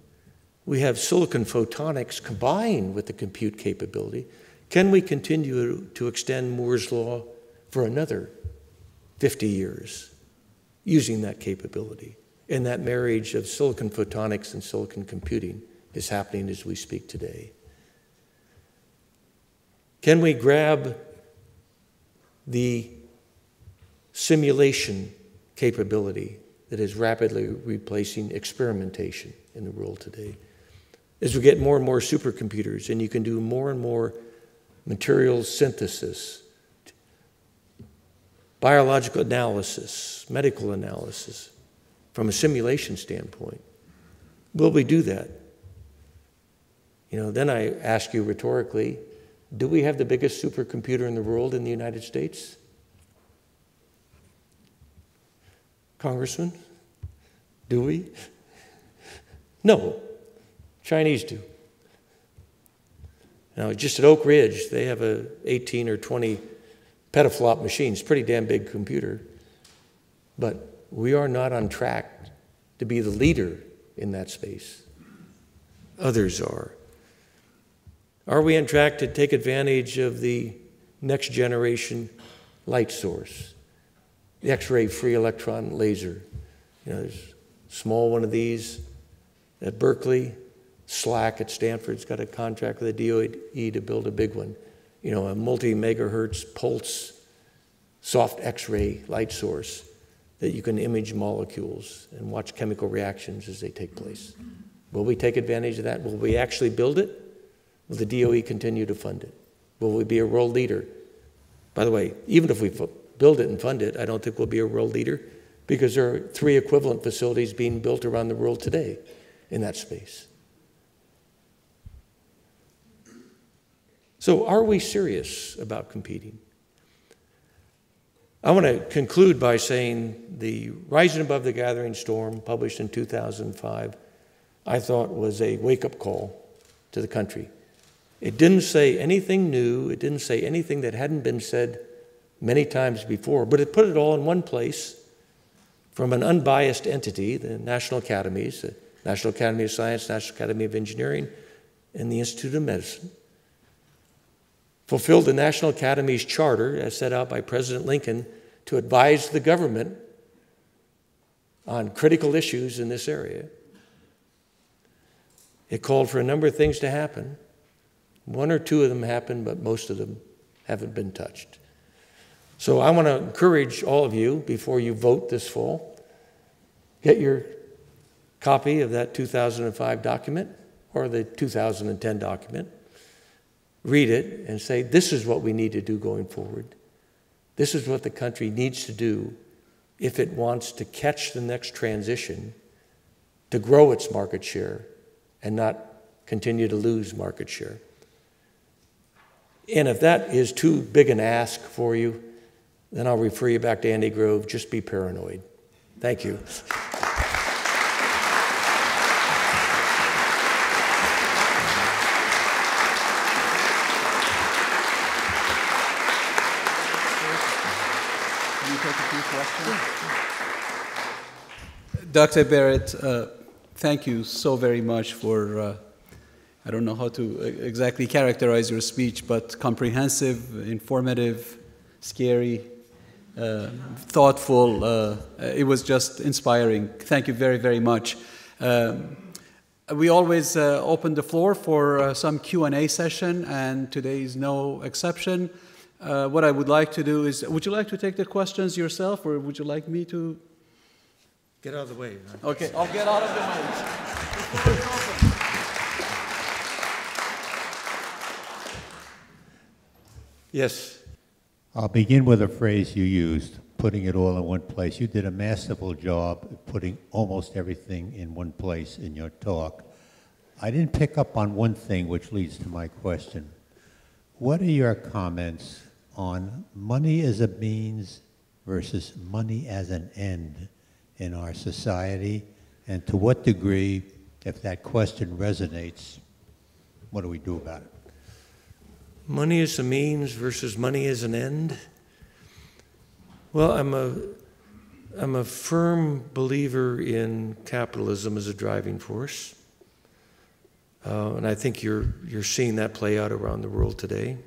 Speaker 2: we have silicon photonics combined with the compute capability. Can we continue to extend Moore's law for another 50 years using that capability? And that marriage of silicon photonics and silicon computing is happening as we speak today. Can we grab the simulation capability that is rapidly replacing experimentation in the world today? As we get more and more supercomputers and you can do more and more materials synthesis, biological analysis, medical analysis, from a simulation standpoint, will we do that? Then I ask you rhetorically, do we have the biggest supercomputer in the world in the United States? Congressman, do we? No, Chinese do. Now, just at Oak Ridge, they have a 18 or 20 petaflop machine. It's a pretty damn big computer. But we are not on track to be the leader in that space. Others are. Are we on track to take advantage of the next generation light source? The X-ray free electron laser. There's a small one of these at Berkeley. SLAC at Stanford's got a contract with the DOE to build a big one. A multi-megahertz pulse soft X-ray light source that you can image molecules and watch chemical reactions as they take place. Will we take advantage of that? Will we actually build it? Will the DOE continue to fund it? Will we be a world leader? By the way, even if we build it and fund it, I don't think we'll be a world leader because there are 3 equivalent facilities being built around the world today in that space. So are we serious about competing? I want to conclude by saying the Rising Above the Gathering Storm, published in 2005, I thought was a wake-up call to the country. It didn't say anything new. It didn't say anything that hadn't been said many times before, but it put it all in one place from an unbiased entity, the National Academies, the National Academy of Science, National Academy of Engineering, and the Institute of Medicine. Fulfilled the National Academy's charter as set out by President Lincoln to advise the government on critical issues in this area. It called for a number of things to happen. 1 or 2 of them happened, but most of them haven't been touched. So I want to encourage all of you, before you vote this fall, get your copy of that 2005 document or the 2010 document. Read it and say, this is what we need to do going forward. This is what the country needs to do if it wants to catch the next transition, to grow its market share and not continue to lose market share. And if that is too big an ask for you, then I'll refer you back to Andy Grove. Just be paranoid. Thank you.
Speaker 1: Dr. Barrett, thank you so very much for, I don't know how to exactly characterize your speech, but comprehensive, informative, scary, thoughtful. It was just inspiring. Thank you very, very much. We always open the floor for some Q&A session, and today is no exception. What I would like to do is, would you like to take the questions yourself, or would you like me to?
Speaker 2: Get out of the way.
Speaker 1: Okay, I'll get out of the way.
Speaker 2: Yes.
Speaker 3: I'll begin with a phrase you used, putting it all in one place. You did a masterful job of putting almost everything in one place in your talk. I didn't pick up on one thing, which leads to my question. What are your comments on money as a means versus money as an end in our society? And to what degree, if that question resonates, what do we do about it?
Speaker 2: Money as a means versus money as an end? Well, I'm a firm believer in capitalism as a driving force. And I think you're seeing that play out around the world today.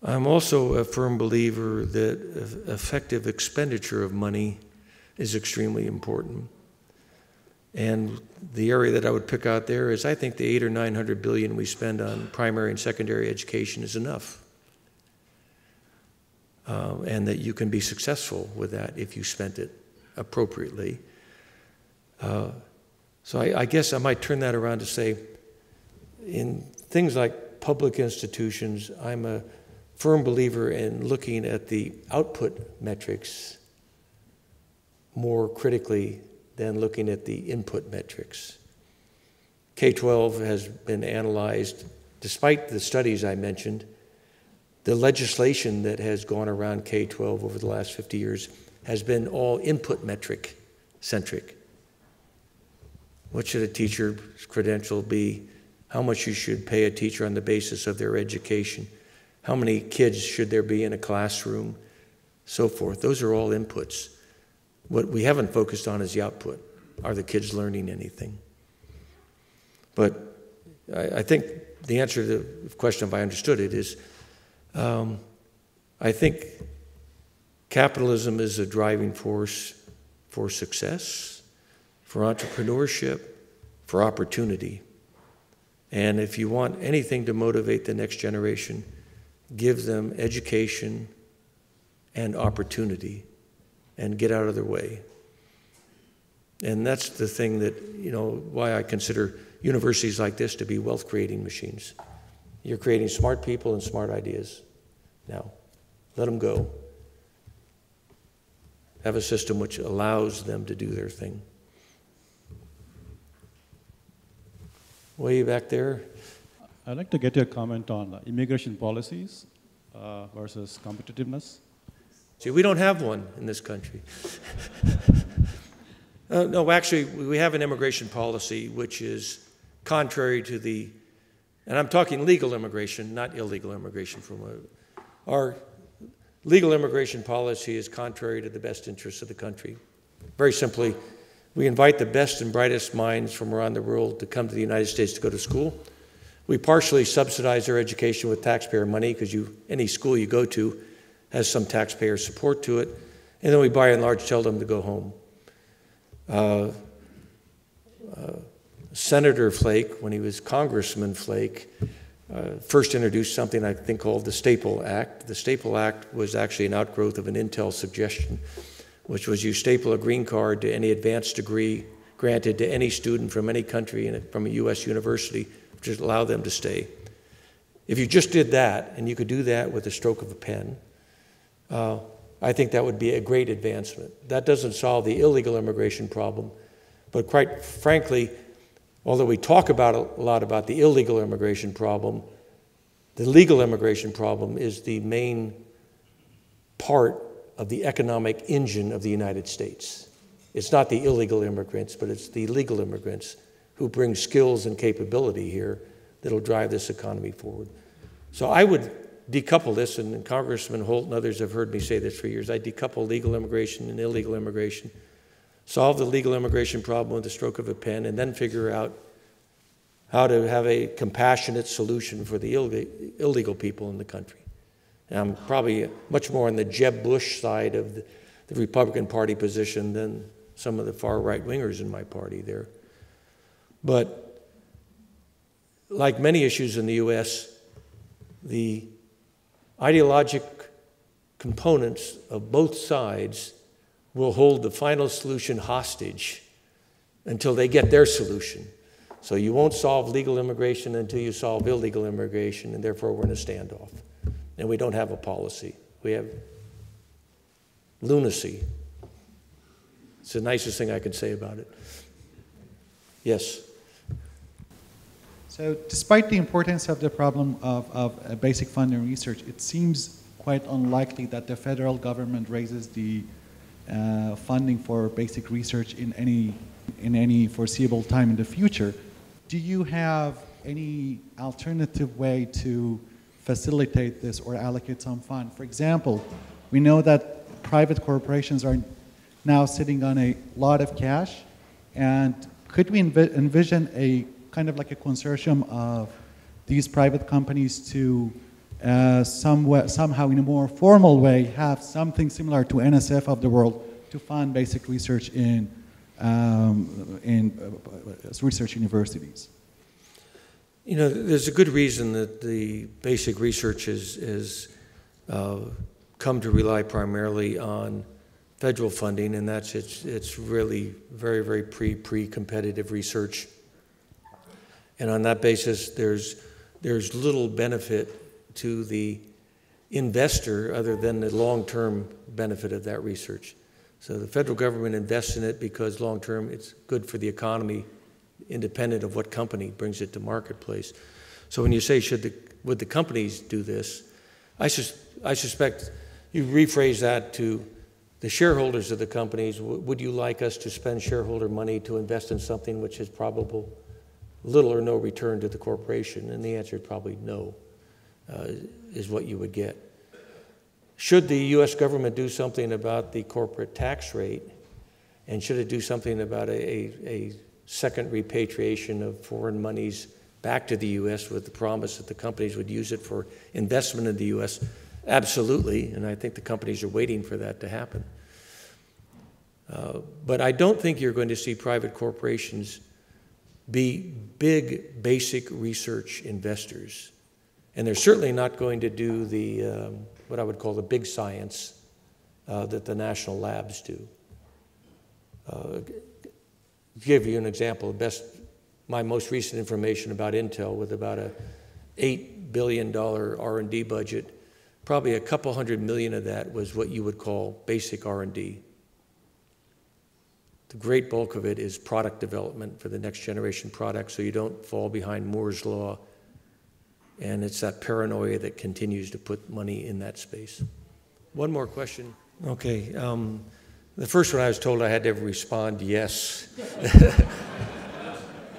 Speaker 2: I'm also a firm believer that effective expenditure of money is extremely important. And the area that I would pick out there is I think the 800 or 900 billion we spend on primary and secondary education is enough. And that you can be successful with that if you spent it appropriately. So I guess I might turn that around to say, in things like public institutions, I'm a firm believer in looking at the output metrics more critically than looking at the input metrics. K-12 has been analyzed, despite the studies I mentioned. The legislation that has gone around K-12 over the last 50 years has been all input metric centric. What should a teacher's credential be? How much you should pay a teacher on the basis of their education? How many kids should there be in a classroom? So forth. Those are all inputs. What we haven't focused on is the output. Are the kids learning anything? But I think the answer to the question, if I understood it, is I think capitalism is a driving force for success, for entrepreneurship, for opportunity. And if you want anything to motivate the next generation, give them education and opportunity and get out of their way. And that's the thing that, why I consider universities like this to be wealth-creating machines. You're creating smart people and smart ideas. Now, let them go. Have a system which allows them to do their thing. Way back there.
Speaker 4: I'd like to get your comment on immigration policies versus competitiveness.
Speaker 2: See, we don't have one in this country. No, actually, we have an immigration policy which is contrary to the, and I'm talking legal immigration, not illegal immigration. Our legal immigration policy is contrary to the best interests of the country. Very simply, we invite the best and brightest minds from around the world to come to the United States to go to school. We partially subsidize their education with taxpayer money because any school you go to has some taxpayer support to it. And then we, by and large, tell them to go home. Senator Flake, when he was Congressman Flake, first introduced something I think called the Staple Act. The Staple Act was actually an outgrowth of an Intel suggestion, which was you staple a green card to any advanced degree granted to any student from any country and from a U.S. university, which would allow them to stay. If you just did that, and you could do that with a stroke of a pen, I think that would be a great advancement. That doesn't solve the illegal immigration problem, but quite frankly, although we talk a lot about the illegal immigration problem, the legal immigration problem is the main part of the economic engine of the United States. It's not the illegal immigrants, but it's the legal immigrants who bring skills and capability here that'll drive this economy forward. So I would decouple this, and Congressman Holt and others have heard me say this for years. I decouple legal immigration and illegal immigration, solve the legal immigration problem with the stroke of a pen, and then figure out how to have a compassionate solution for the illegal people in the country. And I'm probably much more on the Jeb Bush side of the Republican Party position than some of the far right-wingers in my party there. But like many issues in the U.S., the ideologic components of both sides will hold the final solution hostage until they get their solution. So you won't solve legal immigration until you solve illegal immigration, and therefore we're in a standoff. And we don't have a policy. We have lunacy. It's the nicest thing I could say about it. Yes?
Speaker 5: So despite the importance of the problem of basic funding research, it seems quite unlikely that the federal government raises the funding for basic research in any foreseeable time in the future. Do you have any alternative way to facilitate this or allocate some fund? For example, we know that private corporations are now sitting on a lot of cash, and could we envision a kind of like a consortium of these private companies to somehow in a more formal way have something similar to NSF of the world to fund basic research in research universities?
Speaker 2: You know, there's a good reason that the basic research has come to rely primarily on federal funding, and that's it's really very, very pre-competitive research. And on that basis, there's little benefit to the investor other than the long-term benefit of that research. So the federal government invests in it because long-term it's good for the economy, independent of what company brings it to marketplace. So when you say would the companies do this, I suspect you rephrase that to the shareholders of the companies. Would you like us to spend shareholder money to invest in something which is probable little or no return to the corporation? And the answer is probably no, is what you would get. Should the U.S. government do something about the corporate tax rate, and should it do something about a second repatriation of foreign monies back to the U.S. with the promise that the companies would use it for investment in the U.S.? Absolutely, and I think the companies are waiting for that to happen. But I don't think you're going to see private corporations be big basic research investors. And they're certainly not going to do the what I would call the big science that the national labs do. To give you an example, my most recent information about Intel, with about a $8 billion R&D budget, probably a couple $100 million of that was what you would call basic R&D. The great bulk of it is product development for the next generation product, so you don't fall behind Moore's Law. And it's that paranoia that continues to put money in that space. One more question. Okay. The first one I was told I had to respond yes.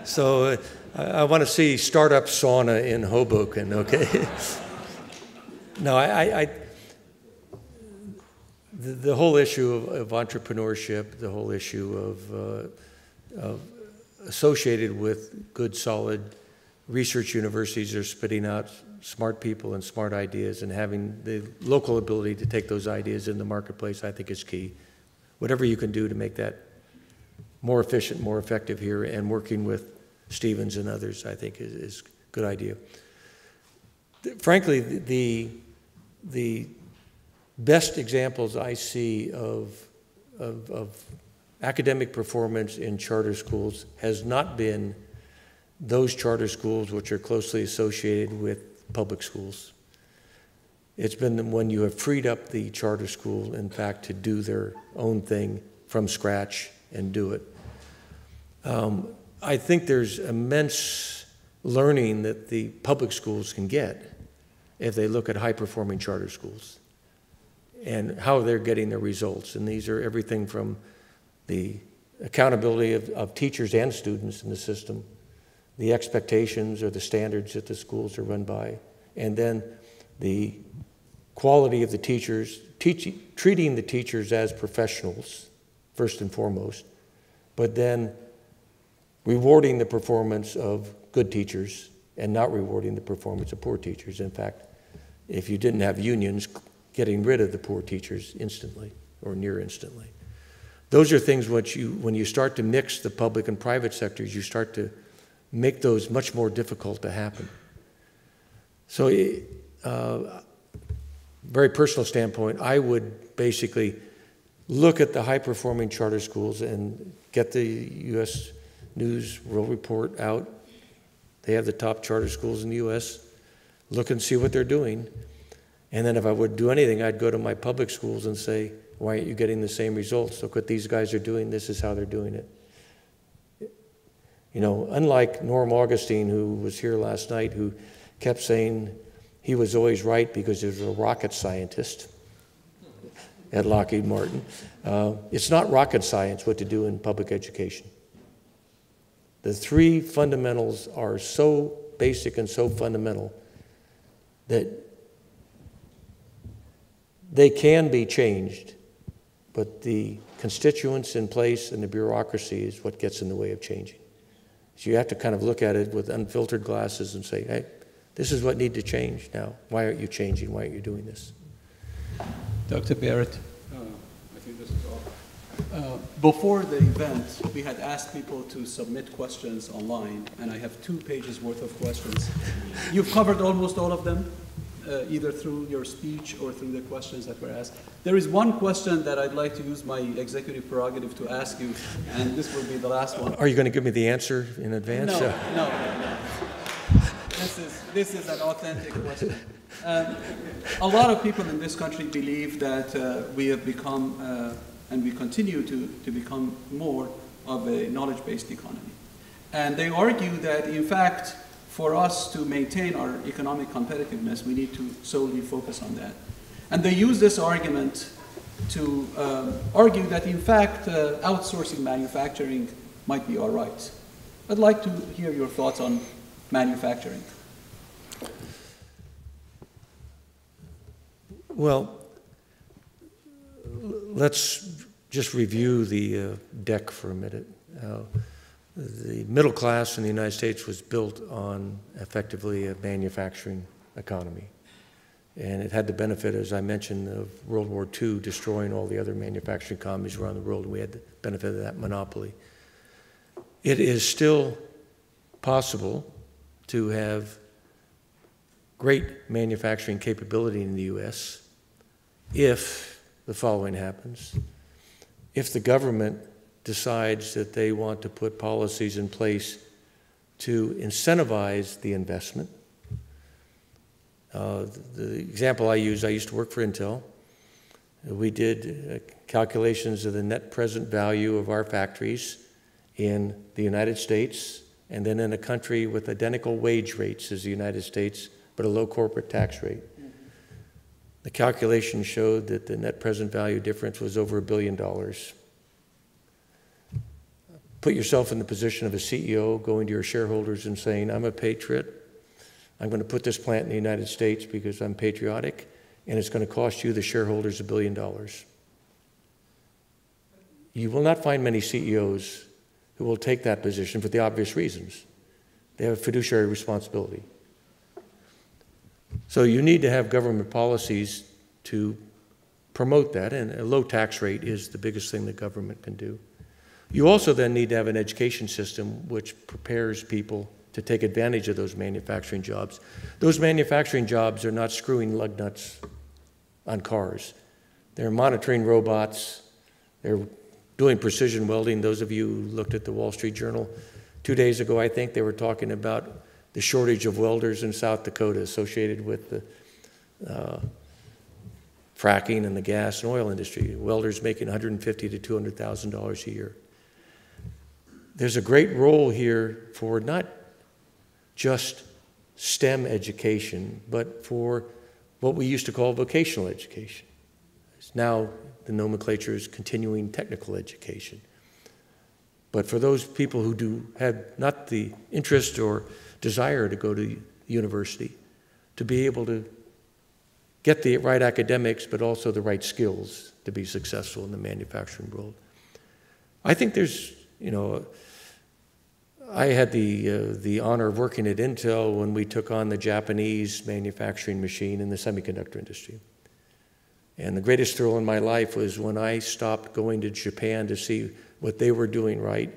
Speaker 2: So I want to see startup sauna in Hoboken, okay? No, the whole issue of entrepreneurship, the whole issue of associated with good, solid research universities are spitting out smart people and smart ideas, and having the local ability to take those ideas in the marketplace, I think, is key. Whatever you can do to make that more efficient, more effective here, and working with Stevens and others, I think is a good idea. Frankly, the best examples I see of academic performance in charter schools has not been those charter schools which are closely associated with public schools. It's been when you have freed up the charter school, in fact, to do their own thing from scratch and do it. I think there's immense learning that the public schools can get if they look at high-performing charter schools and how they're getting their results. And these are everything from the accountability of teachers and students in the system, the expectations or the standards that the schools are run by, and then the quality of the teachers, treating the teachers as professionals, first and foremost, but then rewarding the performance of good teachers and not rewarding the performance of poor teachers. In fact, if you didn't have unions, getting rid of the poor teachers instantly or near instantly. those are things when you start to mix the public and private sectors, you start to make those much more difficult to happen. So, very personal standpoint, I would basically look at the high-performing charter schools and get the U.S. News World Report out. They have the top charter schools in the U.S. Look and see what they're doing. And then if I would do anything, I'd go to my public schools and say, why aren't you getting the same results? Look what these guys are doing. This is how they're doing it. You know, unlike Norm Augustine, who was here last night, who kept saying he was always right because he was a rocket scientist at Lockheed Martin. It's not rocket science what to do in public education. The three fundamentals are so basic and so fundamental that they can be changed, but the constituents in place and the bureaucracy is what gets in the way of changing. So you have to kind of look at it with unfiltered glasses and say, hey, this is what needs to change now. Why aren't you changing? Why aren't you doing this?
Speaker 1: Dr. Barrett. I think this is all. Before the event, we had asked people to submit questions online, and I have 2 pages worth of questions. You've covered almost all of them, either through your speech or through the questions that were asked. There is one question that I'd like to use my executive prerogative to ask you, and this will be the last one.
Speaker 2: Are you going to give me the answer in advance?
Speaker 1: No. This is an authentic question. A lot of people in this country believe that we have become, and we continue to become more of a knowledge-based economy. And they argue that, in fact, for us to maintain our economic competitiveness, we need to solely focus on that. And they use this argument to argue that, in fact, outsourcing manufacturing might be all right. I'd like to hear your thoughts on manufacturing.
Speaker 2: Well, let's just review the deck for a minute. The middle class in the United States was built on effectively a manufacturing economy. And it had the benefit, as I mentioned, of World War II destroying all the other manufacturing economies around the world, and we had the benefit of that monopoly. It is still possible to have great manufacturing capability in the U.S. if the following happens. If the government decides that they want to put policies in place to incentivize the investment. The example I used to work for Intel. We did calculations of the net present value of our factories in the United States and then in a country with identical wage rates as the United States, but a low corporate tax rate. The calculation showed that the net present value difference was over $1 billion. Put yourself in the position of a CEO going to your shareholders and saying, I'm a patriot. I'm going to put this plant in the United States because I'm patriotic, and it's going to cost you, the shareholders, $1 billion. You will not find many CEOs who will take that position for the obvious reasons. They have a fiduciary responsibility. So you need to have government policies to promote that, and a low tax rate is the biggest thing the government can do. You also then need to have an education system which prepares people to take advantage of those manufacturing jobs. Those manufacturing jobs are not screwing lug nuts on cars. They're monitoring robots. They're doing precision welding. Those of you who looked at the Wall Street Journal 2 days ago, I think they were talking about the shortage of welders in South Dakota associated with the fracking and the gas and oil industry. Welders making $150,000 to $200,000 a year. There's a great role here for not just STEM education, but for what we used to call vocational education. Now the nomenclature is continuing technical education. But for those people who have not the interest or desire to go to university, to be able to get the right academics, but also the right skills to be successful in the manufacturing world. I think there's, I had the honor of working at Intel when we took on the Japanese manufacturing machine in the semiconductor industry. And the greatest thrill in my life was when I stopped going to Japan to see what they were doing right,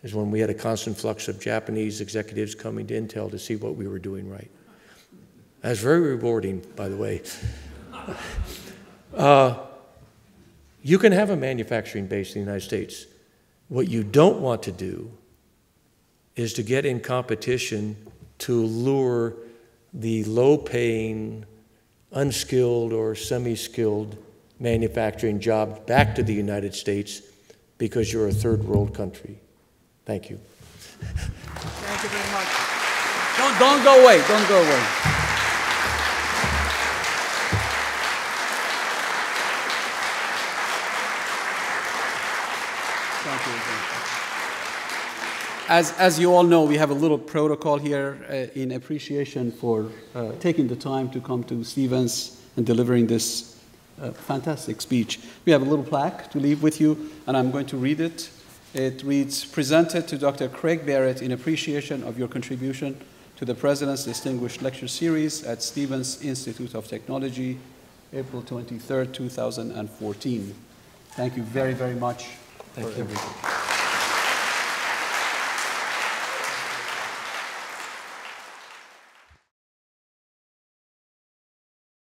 Speaker 2: is when we had a constant flux of Japanese executives coming to Intel to see what we were doing right. That was very rewarding, by the way. You can have a manufacturing base in the United States. What you don't want to do is to get in competition to lure the low-paying, unskilled or semi-skilled manufacturing jobs back to the United States because you're a third world country. Thank you.
Speaker 1: Thank you very much. Don't go away. Don't go away. Thank you. As you all know, we have a little protocol here in appreciation for taking the time to come to Stevens and delivering this fantastic speech. We have a little plaque to leave with you, and I'm going to read it. It reads, presented to Dr. Craig Barrett in appreciation of your contribution to the President's Distinguished Lecture Series at Stevens Institute of Technology, April 23rd, 2014. Thank you very, very much for everything.